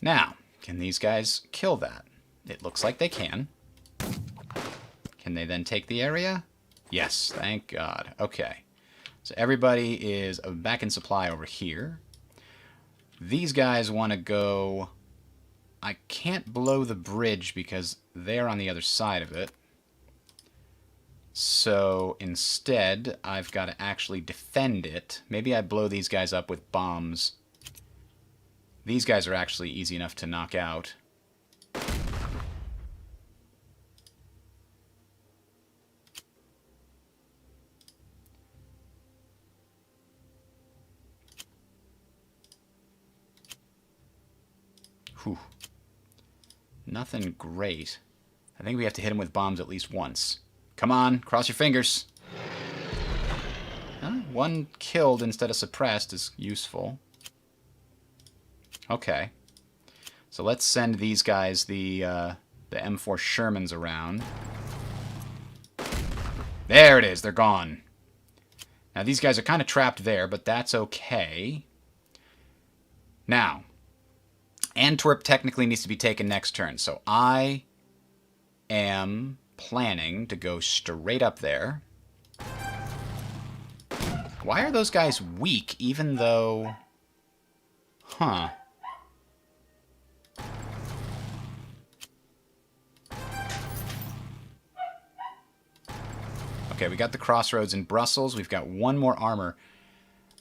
Now, can these guys kill that? It looks like they can. Can they then take the area? Yes, thank God. Okay. So everybody is back in supply over here. These guys want to go... I can't blow the bridge because they're on the other side of it. So instead, I've got to actually defend it. Maybe I blow these guys up with bombs. These guys are actually easy enough to knock out. Whew. Nothing great. I think we have to hit him with bombs at least once. Come on, cross your fingers. One killed instead of suppressed is useful. Okay. So let's send these guys the M4 Shermans around. There it is, they're gone. Now these guys are kind of trapped there, but that's okay. Now, Antwerp technically needs to be taken next turn, so I am planning to go straight up there. Why are those guys weak, even though... Huh. Okay, we got the crossroads in Brussels. We've got one more armor.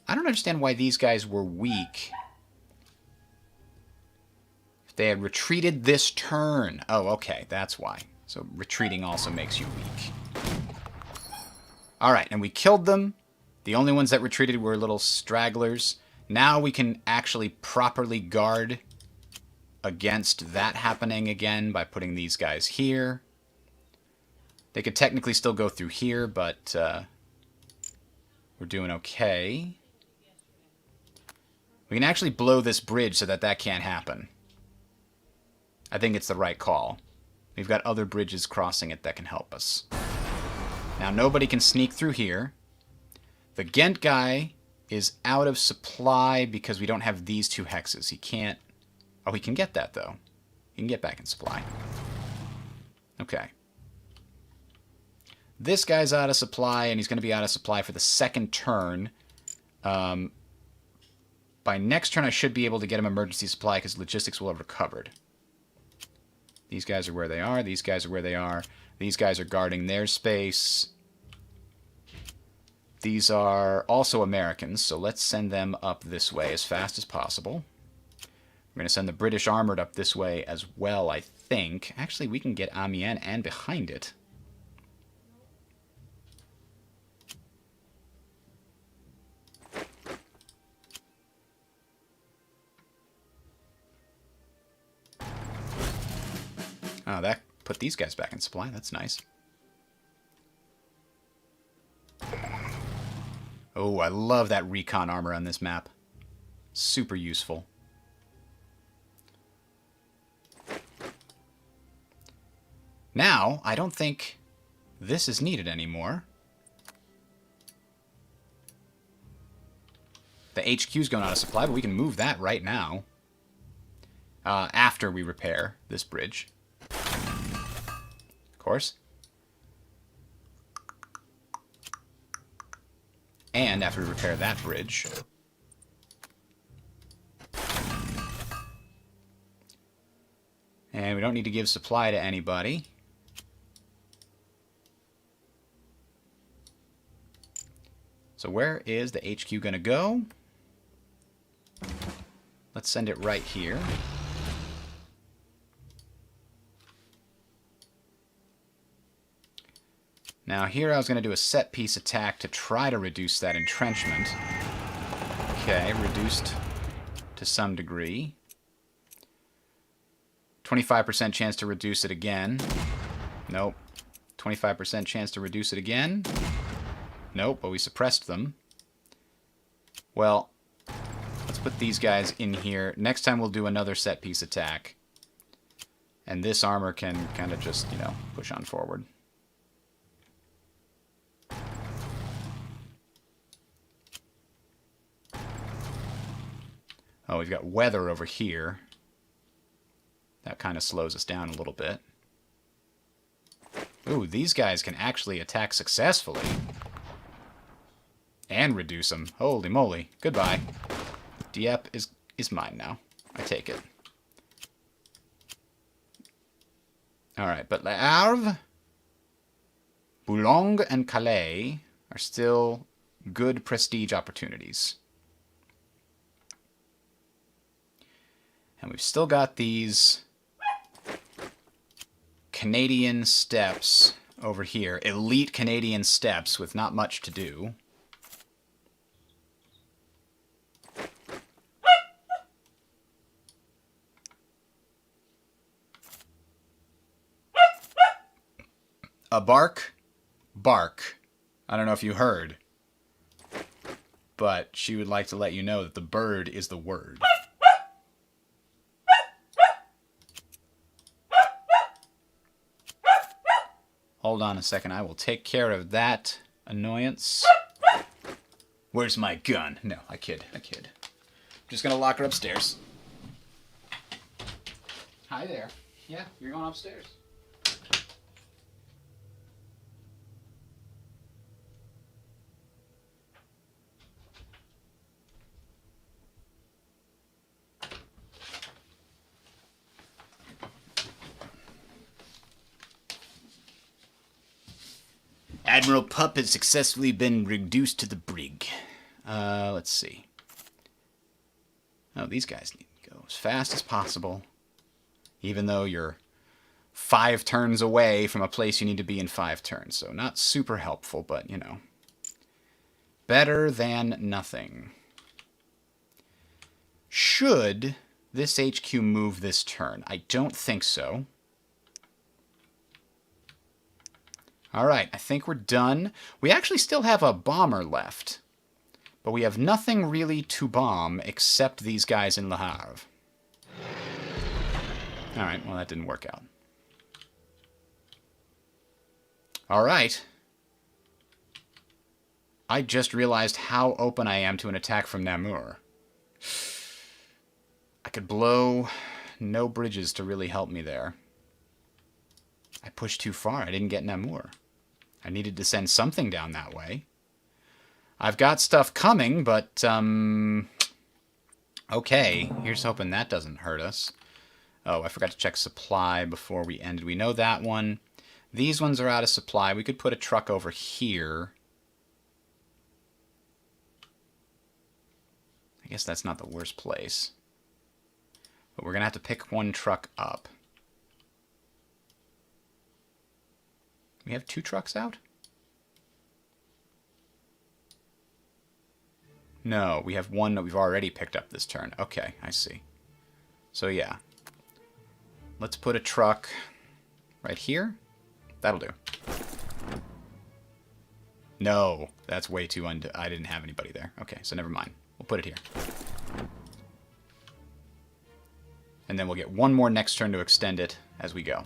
I don't understand why these guys were weak. If they had retreated this turn. Oh, okay, that's why. So retreating also makes you weak. Alright, and we killed them. The only ones that retreated were little stragglers. Now we can actually properly guard against that happening again by putting these guys here. They could technically still go through here, but we're doing okay. We can actually blow this bridge so that that can't happen. I think it's the right call. We've got other bridges crossing it that can help us. Now nobody can sneak through here. The Ghent guy is out of supply because we don't have these two hexes. He can't... Oh, he can get that, though. He can get back in supply. Okay. This guy's out of supply, and he's going to be out of supply for the second turn. By next turn, I should be able to get him emergency supply because logistics will have recovered. These guys are where they are. These guys are where they are. These guys are guarding their space. These are also Americans, so let's send them up this way as fast as possible. We're going to send the British armored up this way as well, I think. Actually, we can get Amiens and behind it. Oh, that put these guys back in supply. That's nice. Oh, I love that recon armor on this map. Super useful. Now, I don't think this is needed anymore. The HQ's going out of supply, but we can move that right now. After we repair this bridge. Of course. And after we repair that bridge. And we don't need to give supply to anybody. So where is the HQ going to go? Let's send it right here. Now here I was going to do a set piece attack to try to reduce that entrenchment. Okay, reduced to some degree. 25% chance to reduce it again. Nope. 25% chance to reduce it again. Nope, but we suppressed them. Well, let's put these guys in here. Next time we'll do another set piece attack. And this armor can kind of just, you know, push on forward. Oh, we've got weather over here. That kind of slows us down a little bit. Ooh, these guys can actually attack successfully. And reduce them. Holy moly. Goodbye. Dieppe is mine now. I take it. Alright, but Le Havre, Boulogne, and Calais are still good prestige opportunities. And we've still got these Canadian steps over here. Elite Canadian steps with not much to do. A bark? Bark. I don't know if you heard. But she would like to let you know that the bird is the word. Hold on a second. I will take care of that annoyance. Where's my gun? No, I kid. I'm just going to lock her upstairs. Hi there. Yeah, you're going upstairs. Admiral Pup has successfully been reduced to the brig. Let's see. Oh, these guys need to go as fast as possible. Even though you're 5 turns away from a place you need to be in 5 turns. So not super helpful, but, you know, better than nothing. Should this HQ move this turn? I don't think so. Alright, I think we're done. We actually still have a bomber left. But we have nothing really to bomb except these guys in Le Havre. Alright, well that didn't work out. Alright. I just realized how open I am to an attack from Namur. I could blow no bridges to really help me there. I pushed too far. I didn't get Namur. I needed to send something down that way. I've got stuff coming, but, okay. Here's hoping that doesn't hurt us. Oh, I forgot to check supply before we ended. We know that one. These ones are out of supply. We could put a truck over here. I guess that's not the worst place. But we're going to have to pick one truck up. We have 2 trucks out? No, we have one that we've already picked up this turn. Okay, I see. So yeah. Let's put a truck right here. That'll do. No, that's way too I didn't have anybody there. Okay, so never mind. We'll put it here. And then we'll get one more next turn to extend it as we go.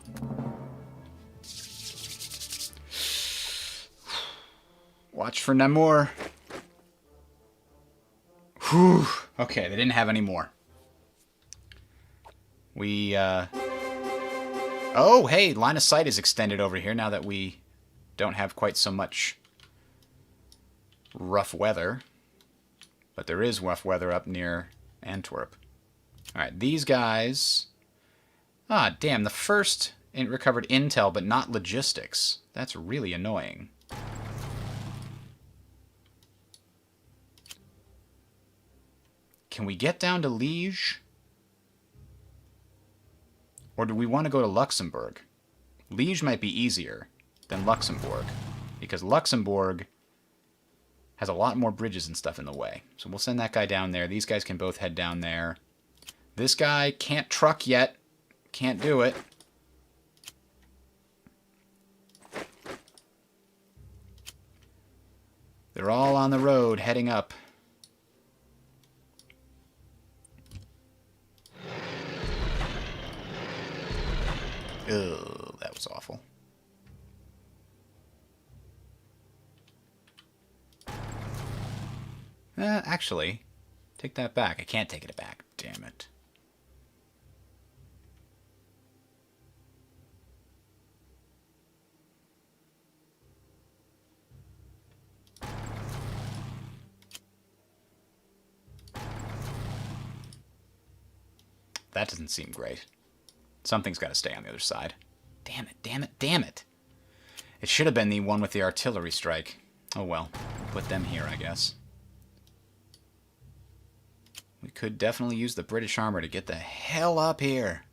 Watch for Namur. Whew. Okay, they didn't have any more. We, Oh, hey, line of sight is extended over here now that we don't have quite so much rough weather. But there is rough weather up near Antwerp. Alright, these guys... Ah, damn, the first recovered intel, but not logistics. That's really annoying. Can we get down to Liege? Or do we want to go to Luxembourg? Liege might be easier than Luxembourg, because Luxembourg has a lot more bridges and stuff in the way. So we'll send that guy down there. These guys can both head down there. This guy can't truck yet. Can't do it. They're all on the road, heading up. Ugh, that was awful. Actually, take that back. I can't take it back. Damn it. That doesn't seem great. Something's got to stay on the other side. Damn it, damn it, damn it. It should have been the one with the artillery strike. Oh well, we'll put them here, I guess. We could definitely use the British armor to get the hell up here.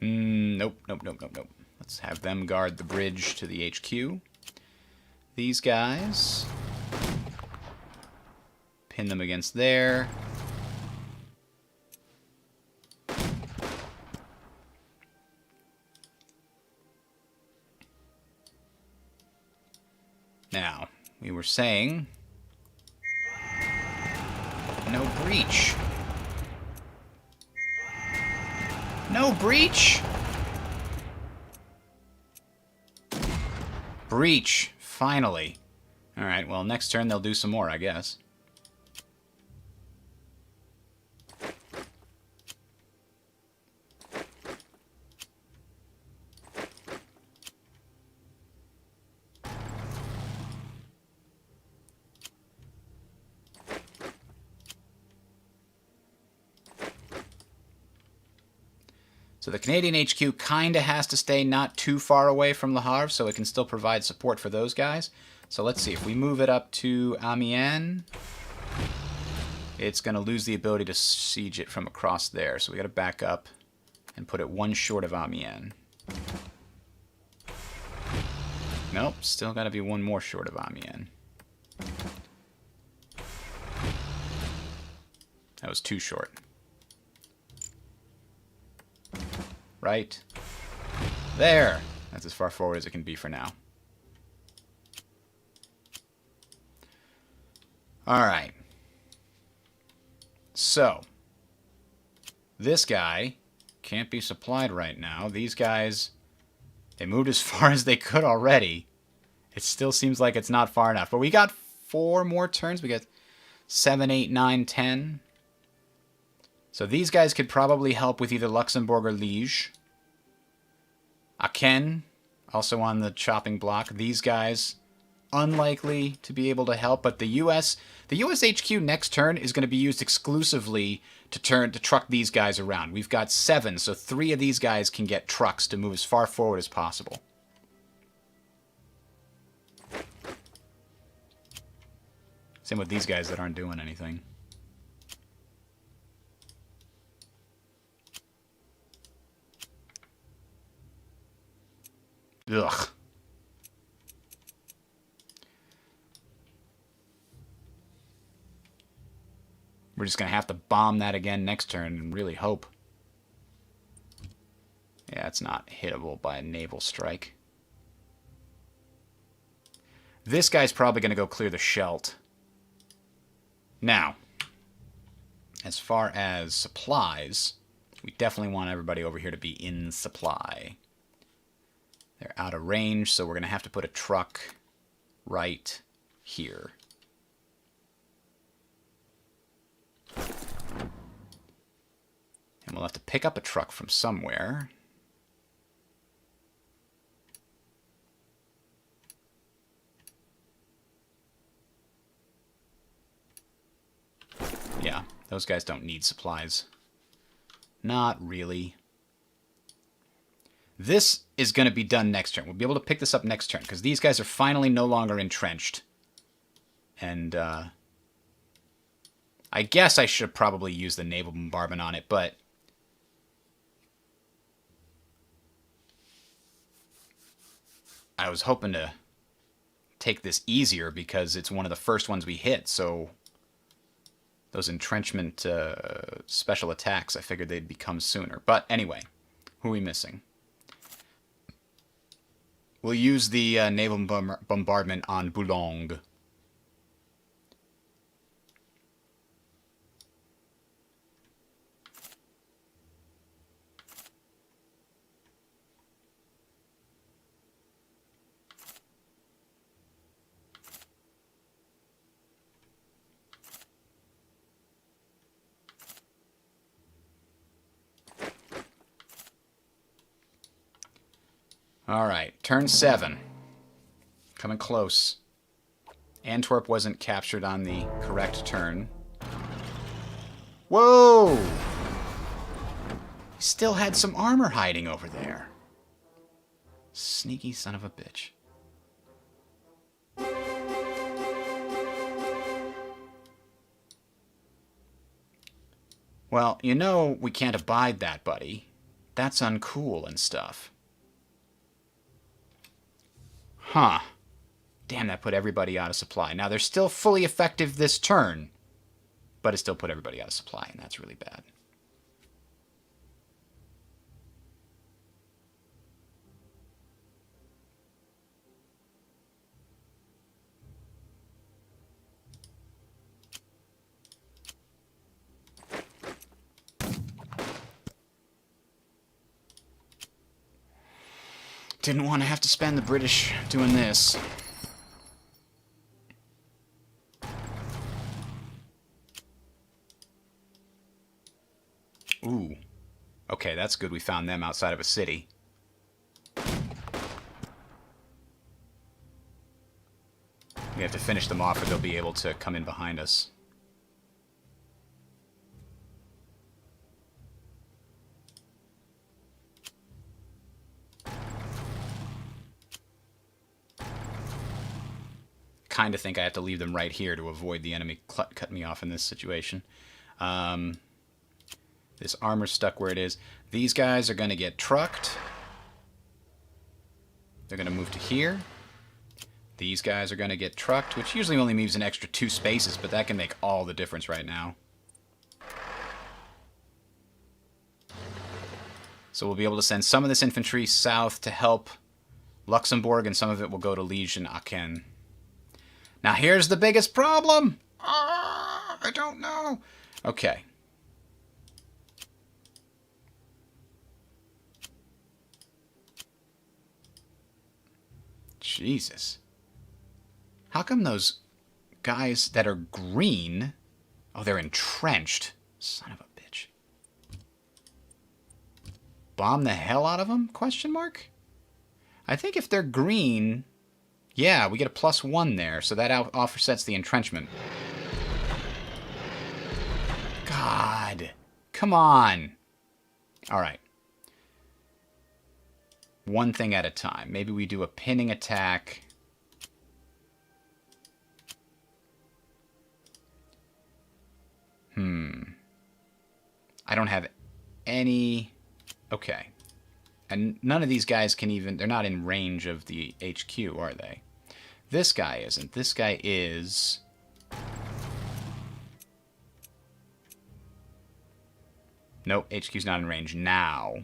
Nope, nope, nope, nope, nope. Let's have them guard the bridge to the HQ. These guys. Pin them against there. Now, we were saying... No breach. No breach! Breach! Finally. Alright, well, next turn they'll do some more, I guess. So the Canadian HQ kind of has to stay not too far away from Le Havre, so it can still provide support for those guys. So let's see, if we move it up to Amiens, it's going to lose the ability to siege it from across there. So we got to back up and put it one short of Amiens. Nope, still got to be one more short of Amiens. That was too short. Right there. That's as far forward as it can be for now. Alright. So, this guy can't be supplied right now. These guys, they moved as far as they could already. It still seems like it's not far enough. But we got 4 more turns. We got 7, 8, 9, 10. So these guys could probably help with either Luxembourg or Liège. Aachen, also on the chopping block. These guys, unlikely to be able to help. But the US HQ next turn is going to be used exclusively to truck these guys around. We've got 7, so 3 of these guys can get trucks to move as far forward as possible. Same with these guys that aren't doing anything. Ugh. We're just going to have to bomb that again next turn and really hope. Yeah, it's not hittable by a naval strike. This guy's probably going to go clear the Scheldt. Now, as far as supplies, we definitely want everybody over here to be in supply. They're out of range, so we're going to have to put a truck right here. And we'll have to pick up a truck from somewhere. Yeah, those guys don't need supplies. Not really. This is going to be done next turn. We'll be able to pick this up next turn, because these guys are finally no longer entrenched. And, I guess I should probably use the naval bombardment on it, but I was hoping to take this easier because it's one of the first ones we hit, so those entrenchment special attacks, I figured they'd become sooner. But anyway, who are we missing? We'll use the naval bombardment on Boulogne. Alright, turn 7. Coming close. Antwerp wasn't captured on the correct turn. Whoa! He still had some armor hiding over there. Sneaky son of a bitch. Well, you know we can't abide that, buddy. That's uncool and stuff. Huh. Damn, that put everybody out of supply. Now, they're still fully effective this turn, but it still put everybody out of supply, and that's really bad. Didn't want to have to spend the British doing this. Ooh. Okay, that's good we found them outside of a city. We have to finish them off or they'll be able to come in behind us. kind of think I have to leave them right here to avoid the enemy cutting me off in this situation. This armor's stuck where it is. These guys are going to get trucked. They're going to move to here. These guys are going to get trucked, which usually only leaves an extra 2 spaces, but that can make all the difference right now. So we'll be able to send some of this infantry south to help Luxembourg, and some of it will go to Liège and Aachen. Now here's the biggest problem! I don't know. Okay. Jesus. How come those guys that are green... Oh, they're entrenched. Son of a bitch. Bomb the hell out of them? Question mark? I think if they're green... Yeah, we get a +1 there, so that offsets the entrenchment. God. Come on. Alright. One thing at a time. Maybe we do a pinning attack... I don't have any... Okay. And none of these guys can even... They're not in range of the HQ, are they? This guy isn't. This guy is... Nope, HQ's not in range now.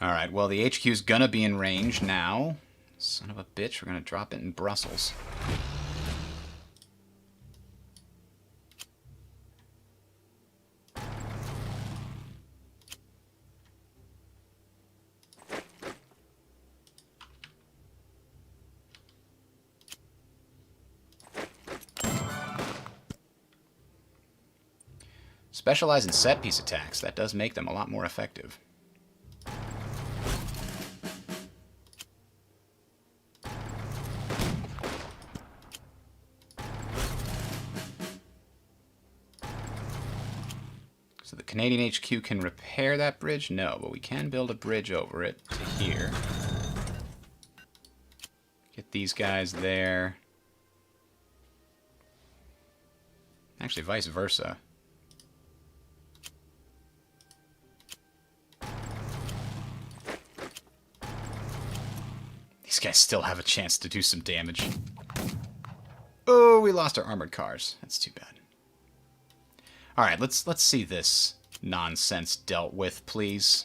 Alright, well, the HQ's gonna be in range now. Son of a bitch, we're gonna drop it in Brussels. Specialize in set-piece attacks. That does make them a lot more effective. So the Canadian HQ can repair that bridge? No, but we can build a bridge over it to here. Get these guys there. Actually, vice versa. These guys still have a chance to do some damage. Oh, we lost our armored cars. That's too bad. Alright, let's see this nonsense dealt with, please.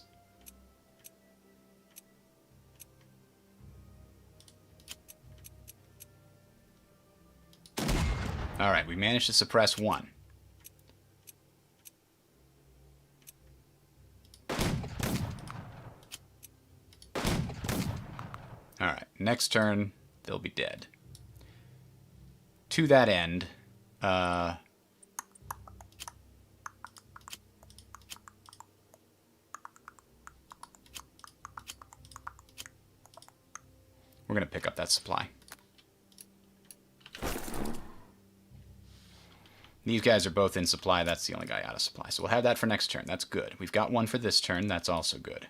Alright, we managed to suppress one. Alright, next turn, they'll be dead. To that end, we're going to pick up that supply. These guys are both in supply. That's the only guy out of supply. So we'll have that for next turn. That's good. We've got one for this turn. That's also good.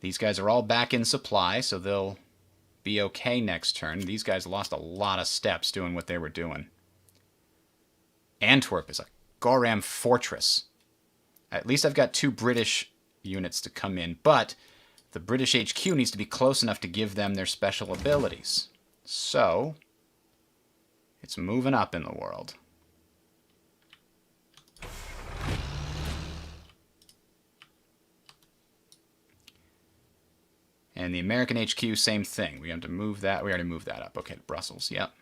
These guys are all back in supply, so they'll be okay next turn. These guys lost a lot of steps doing what they were doing. Antwerp is a goddamn fortress. At least I've got 2 British units to come in, but the British HQ needs to be close enough to give them their special abilities. So, it's moving up in the world. And the American HQ, same thing. We have to move that. We already moved that up. Okay, to Brussels. Yep.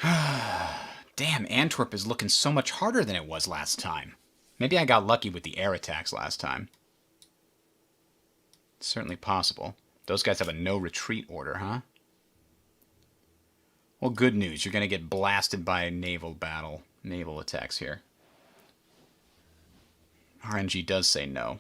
Damn, Antwerp is looking so much harder than it was last time. Maybe I got lucky with the air attacks last time. It's certainly possible. Those guys have a no retreat order, huh? Well, good news. You're going to get blasted by a naval battle. Naval attacks here. RNG does say no.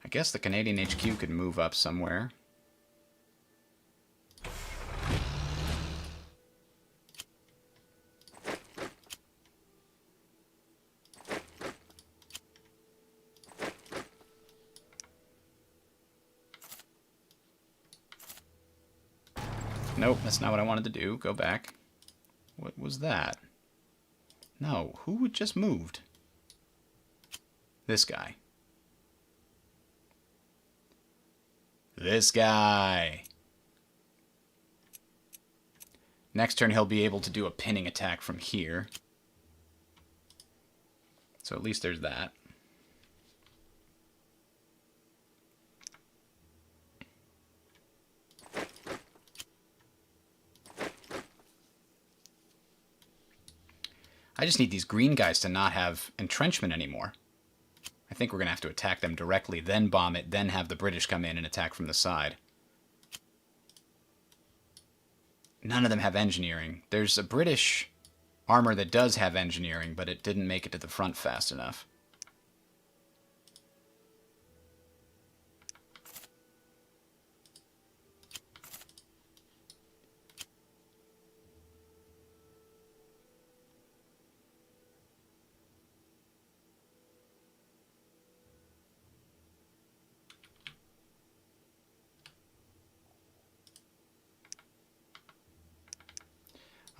I guess the Canadian HQ could move up somewhere. Nope, that's not what I wanted to do. Go back. What was that? No, who just moved? This guy. This guy. Next turn he'll be able to do a pinning attack from here. So at least there's that. I just need these green guys to not have entrenchment anymore. I think we're going to have to attack them directly, then bomb it, then have the British come in and attack from the side. None of them have engineering. There's a British armor that does have engineering, but it didn't make it to the front fast enough.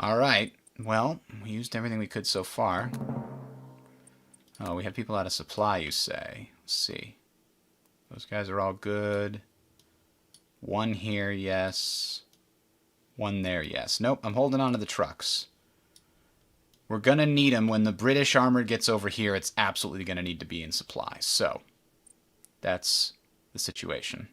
Alright, well, we used everything we could so far. Oh, we have people out of supply, you say. Let's see. Those guys are all good. One here, yes. One there, yes. Nope, I'm holding on to the trucks. We're going to need them. When the British armor gets over here, it's absolutely going to need to be in supply. So, that's the situation.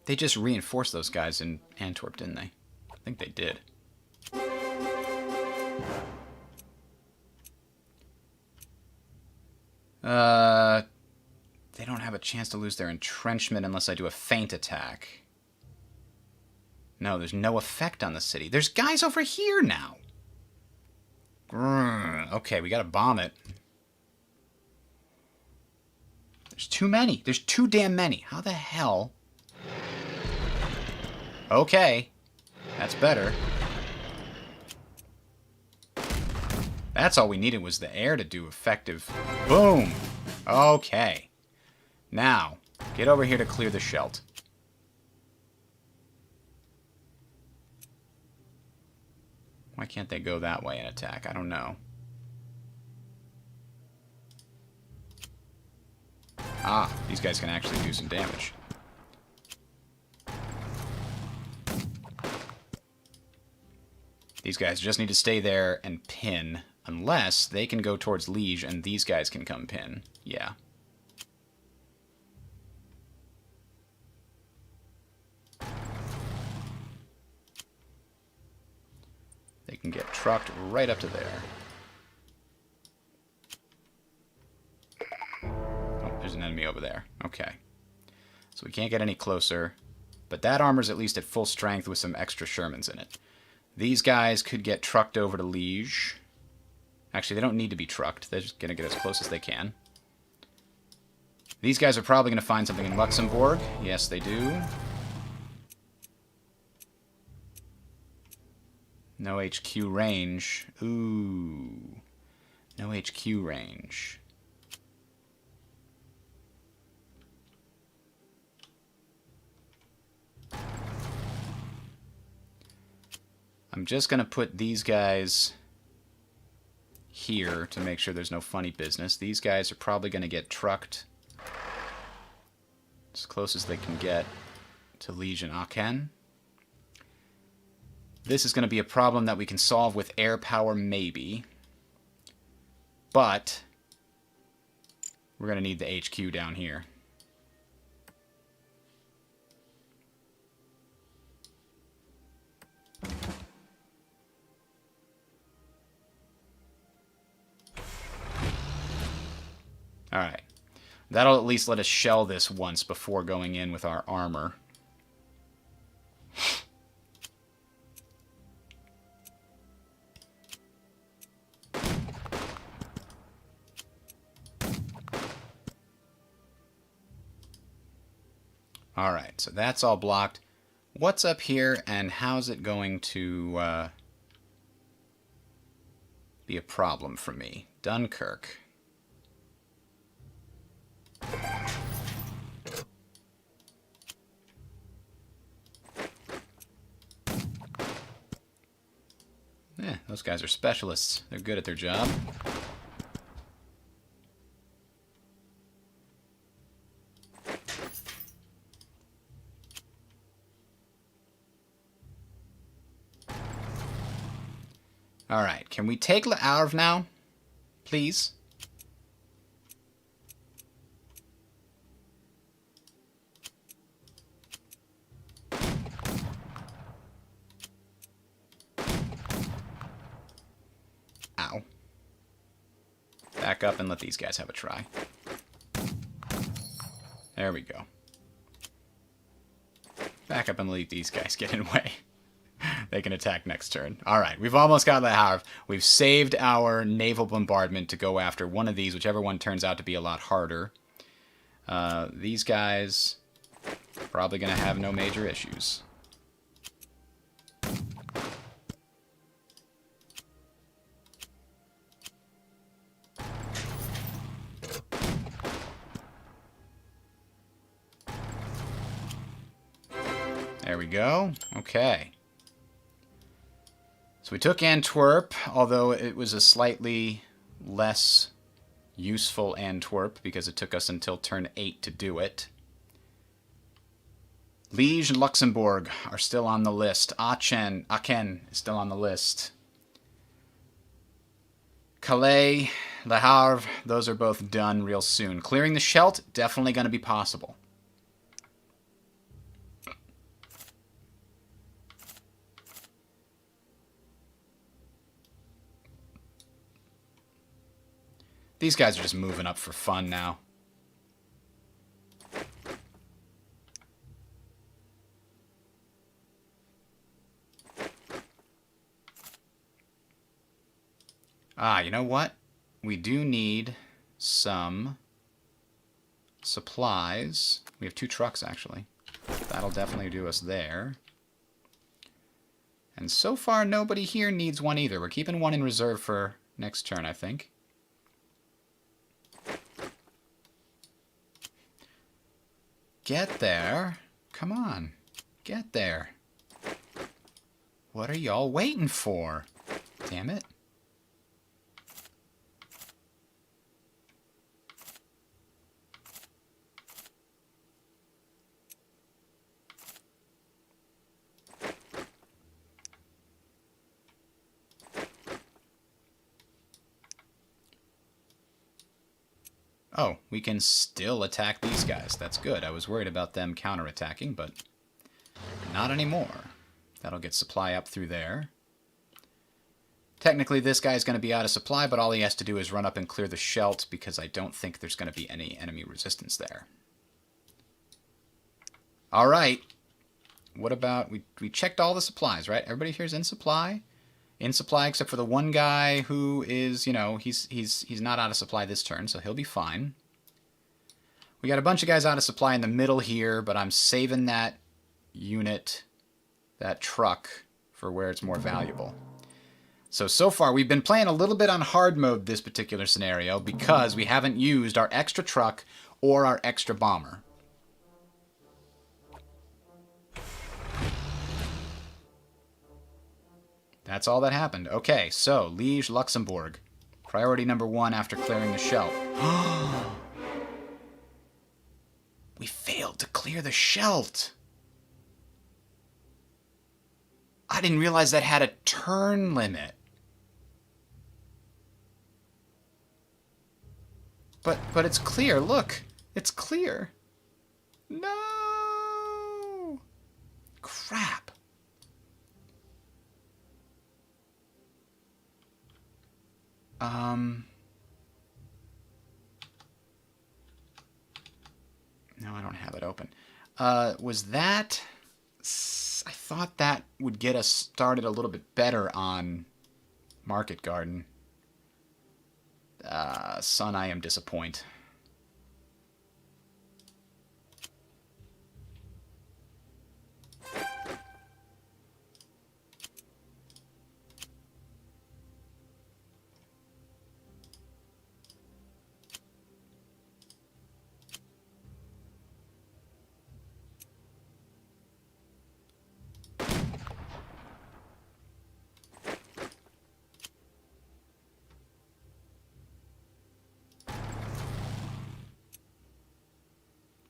They just reinforced those guys in Antwerp, didn't they? I think they did. They don't have a chance to lose their entrenchment unless I do a feint attack. No, there's no effect on the city. There's guys over here now. Okay, we gotta bomb it. There's too many. There's too damn many. How the hell... Okay, that's better. That's all we needed was the air to do effective. Boom! Okay. Now, get over here to clear the Scheldt. Why can't they go that way and attack? I don't know. Ah, these guys can actually do some damage. These guys just need to stay there and pin, unless they can go towards Liege and these guys can come pin. Yeah. They can get trucked right up to there. Oh, there's an enemy over there. Okay. So we can't get any closer, but that armor's at least at full strength with some extra Shermans in it. These guys could get trucked over to Liege. Actually, they don't need to be trucked. They're just going to get as close as they can. These guys are probably going to find something in Luxembourg. Yes, they do. No HQ range. Ooh. No HQ range. I'm just going to put these guys here to make sure there's no funny business. These guys are probably going to get trucked as close as they can get to Liege and Aachen. This is going to be a problem that we can solve with air power, maybe. But we're going to need the HQ down here. Alright. That'll at least let us shell this once before going in with our armor. Alright, so that's all blocked. What's up here, and how's it going to be a problem for me? Dunkirk. Those guys are specialists. They're good at their job. Alright, can we take Le Havre now? Please? Ow. Back up and let these guys have a try. There we go. Back up and let these guys get in the way. They can attack next turn. Alright, we've almost got Le Havre. We've saved our naval bombardment to go after one of these, whichever one turns out to be a lot harder. These guys probably going to have no major issues. There we go. Okay. So we took Antwerp, although it was a slightly less useful Antwerp because it took us until turn 8 to do it. Liege and Luxembourg are still on the list. Aachen is still on the list. Calais, Le Havre, those are both done real soon. Clearing the Scheldt, definitely going to be possible. These guys are just moving up for fun now. Ah, you know what? We do need some supplies. We have 2 trucks, actually. That'll definitely do us there. And so far, nobody here needs one either. We're keeping one in reserve for next turn, I think. Get there. Come on. Get there. What are y'all waiting for? Damn it. Oh, we can still attack these guys. That's good. I was worried about them counterattacking, but not anymore. That'll get supply up through there. Technically, this guy's going to be out of supply, but all he has to do is run up and clear the Scheldt, because I don't think there's going to be any enemy resistance there. All right. What about... We checked all the supplies, right? Everybody here's in supply? In supply, except for the one guy who is, you know, he's not out of supply this turn, so he'll be fine. We got a bunch of guys out of supply in the middle here, but I'm saving that unit, that truck, for where it's more valuable. So far, we've been playing a little bit on hard mode this particular scenario because we haven't used our extra truck or our extra bomber. That's all that happened. Okay, so Liege, Luxembourg. Priority number 1 after clearing the Scheldt. We failed to clear the Scheldt. I didn't realize that had a turn limit. But it's clear. Look, it's clear. No! Crap. No, I don't have it open. Was that... I thought that would get us started a little bit better on Market Garden. Son, I am disappointed.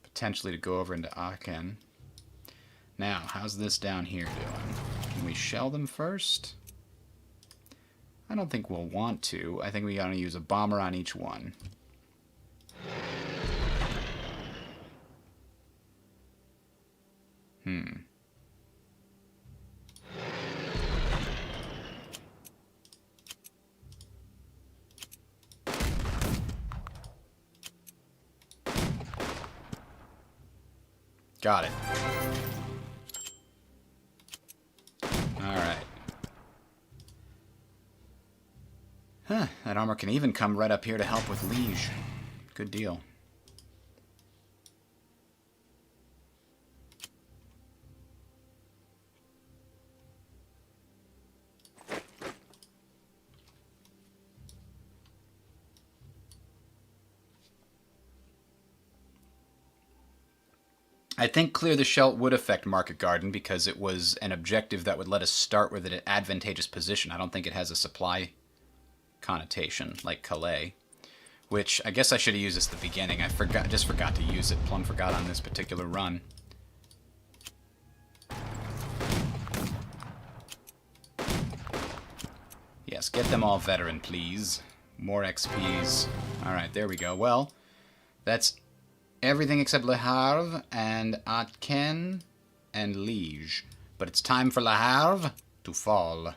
Potentially to go over into Aachen. Now, how's this down here doing? Can we shell them first? I don't think we'll want to. I think we gotta use a bomber on each one. Got it. Alright. Huh, that armor can even come right up here to help with Liege. Good deal. I think Clear the Scheldt would affect Market Garden because it was an objective that would let us start with an advantageous position. I don't think it has a supply connotation like Calais, which I guess I should have used this at the beginning. I just forgot to use it. Plum forgot on this particular run. Yes, get them all veteran, please. More XPs. Alright, there we go. Well, that's everything except Le Havre and Aachen and Liege. But it's time for Le Havre to fall.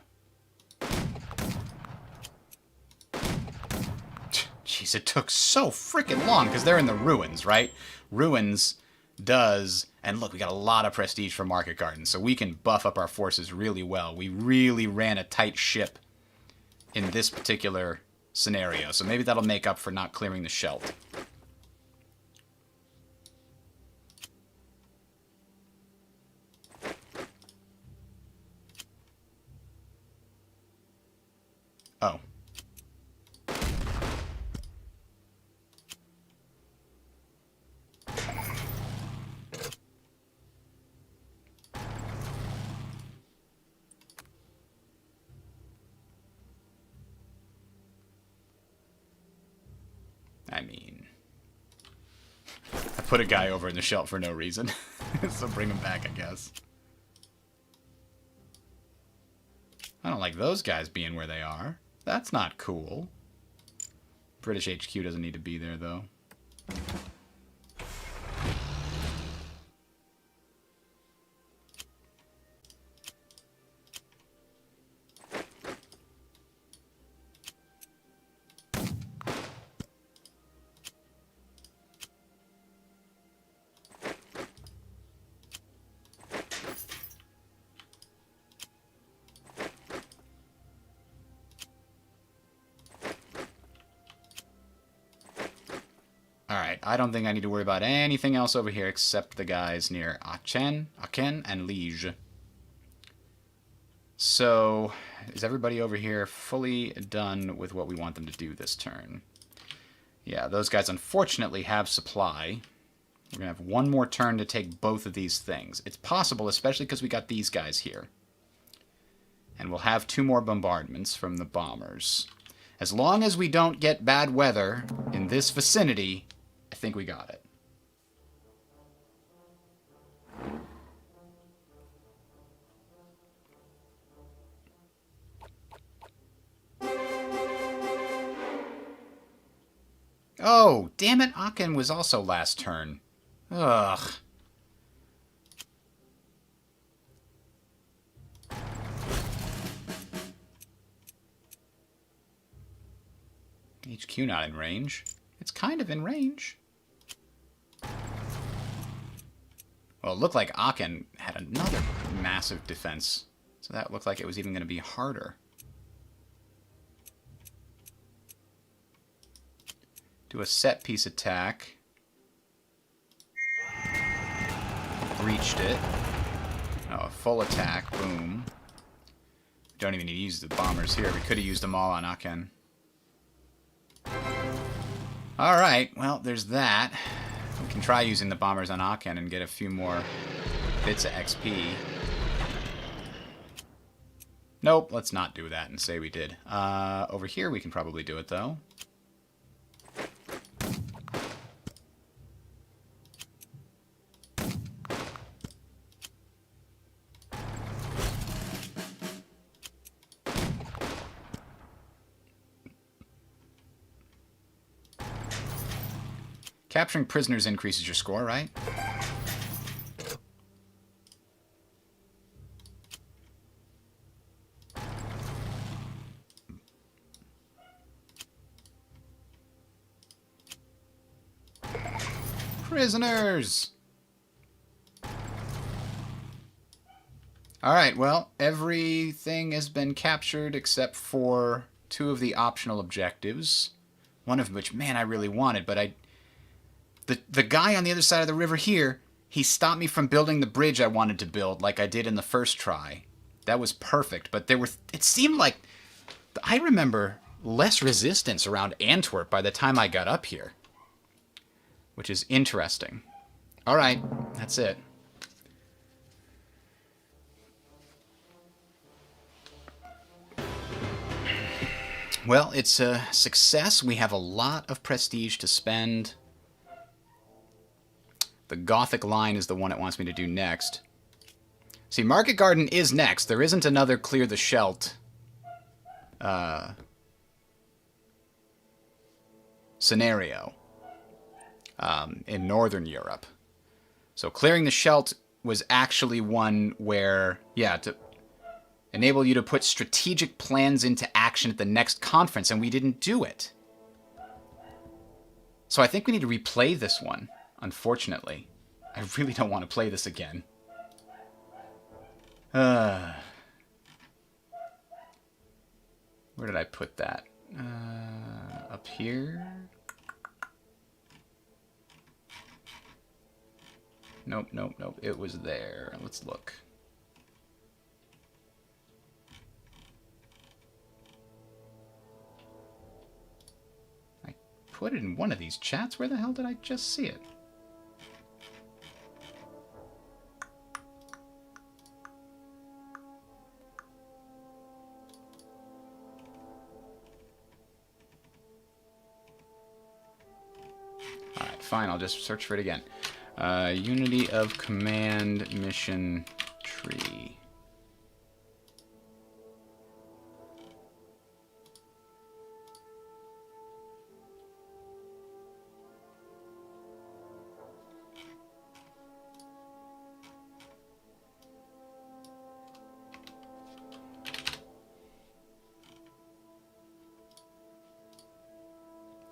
Jeez, it took so freaking long because they're in the ruins, right? Ruins does... And look, we got a lot of prestige for Market Garden, so we can buff up our forces really well. We really ran a tight ship in this particular scenario, so maybe that'll make up for not clearing the Scheldt. Oh. I mean, I put a guy over in the Scheldt for no reason, so bring him back, I guess. I don't like those guys being where they are. That's not cool. British HQ doesn't need to be there, though. Alright, I don't think I need to worry about anything else over here except the guys near Aachen and Liege. So, is everybody over here fully done with what we want them to do this turn? Yeah, those guys unfortunately have supply. We're going to have one more turn to take both of these things. It's possible, especially because we got these guys here. And we'll have 2 more bombardments from the bombers. As long as we don't get bad weather in this vicinity, I think we got it. Oh, damn it, Aachen was also last turn. Ugh. HQ not in range. It's kind of in range. Well, it looked like Aachen had another massive defense. So that looked like it was even going to be harder. Do a set piece attack. Breached it. Oh, a full attack. Boom. Don't even need to use the bombers here. We could have used them all on Aachen. Alright, well, there's that. We can try using the bombers on Aachen and get a few more bits of XP. Nope, let's not do that and say we did. Over here we can probably do it, though. Capturing prisoners increases your score, right? Prisoners! Alright, well, everything has been captured except for 2 of the optional objectives. One of which, man, I really wanted, but The guy on the other side of the river here, he stopped me from building the bridge I wanted to build like I did in the first try. That was perfect, but it seemed like, I remember less resistance around Antwerp by the time I got up here. Which is interesting. Alright, that's it. Well, it's a success. We have a lot of prestige to spend. The Gothic line is the one it wants me to do next. See, Market Garden is next. There isn't another Clear the Scheldt scenario in Northern Europe. So clearing the Scheldt was actually one where, yeah, to enable you to put strategic plans into action at the next conference, and we didn't do it. So I think we need to replay this one. Unfortunately, I really don't want to play this again. Where did I put that? Up here? Nope, nope, nope. It was there. Let's look. I put it in one of these chats. Where the hell did I just see it? Fine, I'll just search for it again. Unity of Command Mission Tree.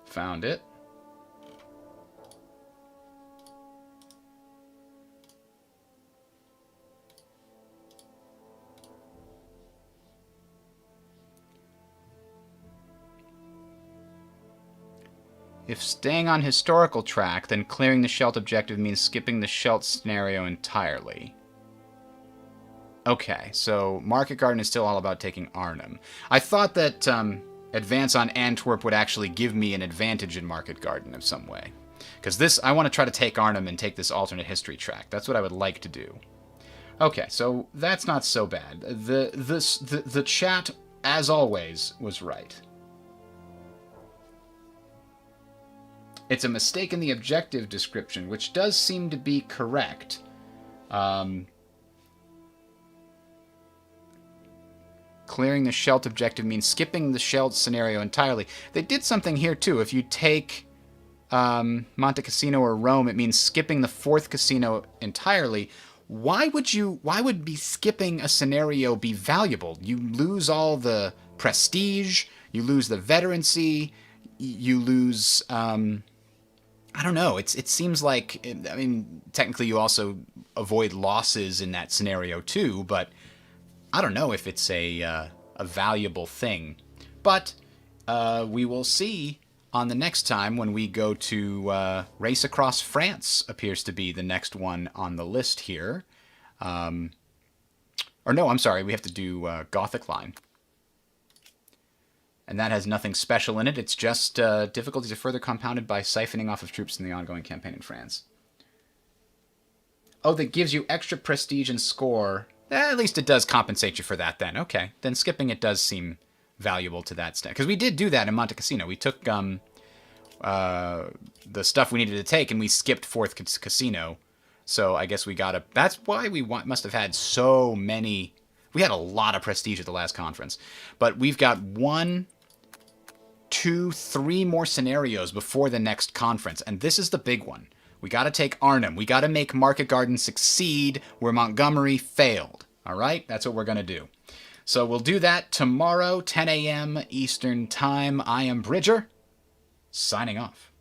Found it. If staying on historical track, then clearing the Scheldt objective means skipping the Scheldt scenario entirely. Okay, so Market Garden is still all about taking Arnhem. I thought that advance on Antwerp would actually give me an advantage in Market Garden in some way. Because this, I want to try to take Arnhem and take this alternate history track. That's what I would like to do. Okay, so that's not so bad. The chat, as always, was right. It's a mistake in the objective description, which does seem to be correct. Clearing the Schelt objective means skipping the Schelt scenario entirely. They did something here, too. If you take Monte Cassino or Rome, it means skipping the 4th casino entirely. Why would be skipping a scenario be valuable? You lose all the prestige, you lose the veterancy, you lose, I don't know, it seems like, I mean, technically you also avoid losses in that scenario too, but I don't know if it's a valuable thing. But we will see on the next time when we go to Race Across France, appears to be the next one on the list here. Or no, I'm sorry, we have to do Gothic Line. And that has nothing special in it. It's just difficulties are further compounded by siphoning off of troops in the ongoing campaign in France. Oh, that gives you extra prestige and score. At least it does compensate you for that then. Okay, then skipping it does seem valuable to that extent. Because we did do that in Monte Cassino. We took the stuff we needed to take and we skipped 4th Casino. So I guess we got a... That's why we must have had so many... We had a lot of prestige at the last conference. But we've got 1, 2, 3 more scenarios before the next conference. And this is the big one. We got to take Arnhem. We got to make Market Garden succeed where Montgomery failed. All right? That's what we're going to do. So we'll do that tomorrow, 10 a.m. Eastern Time. I am Bridger, signing off.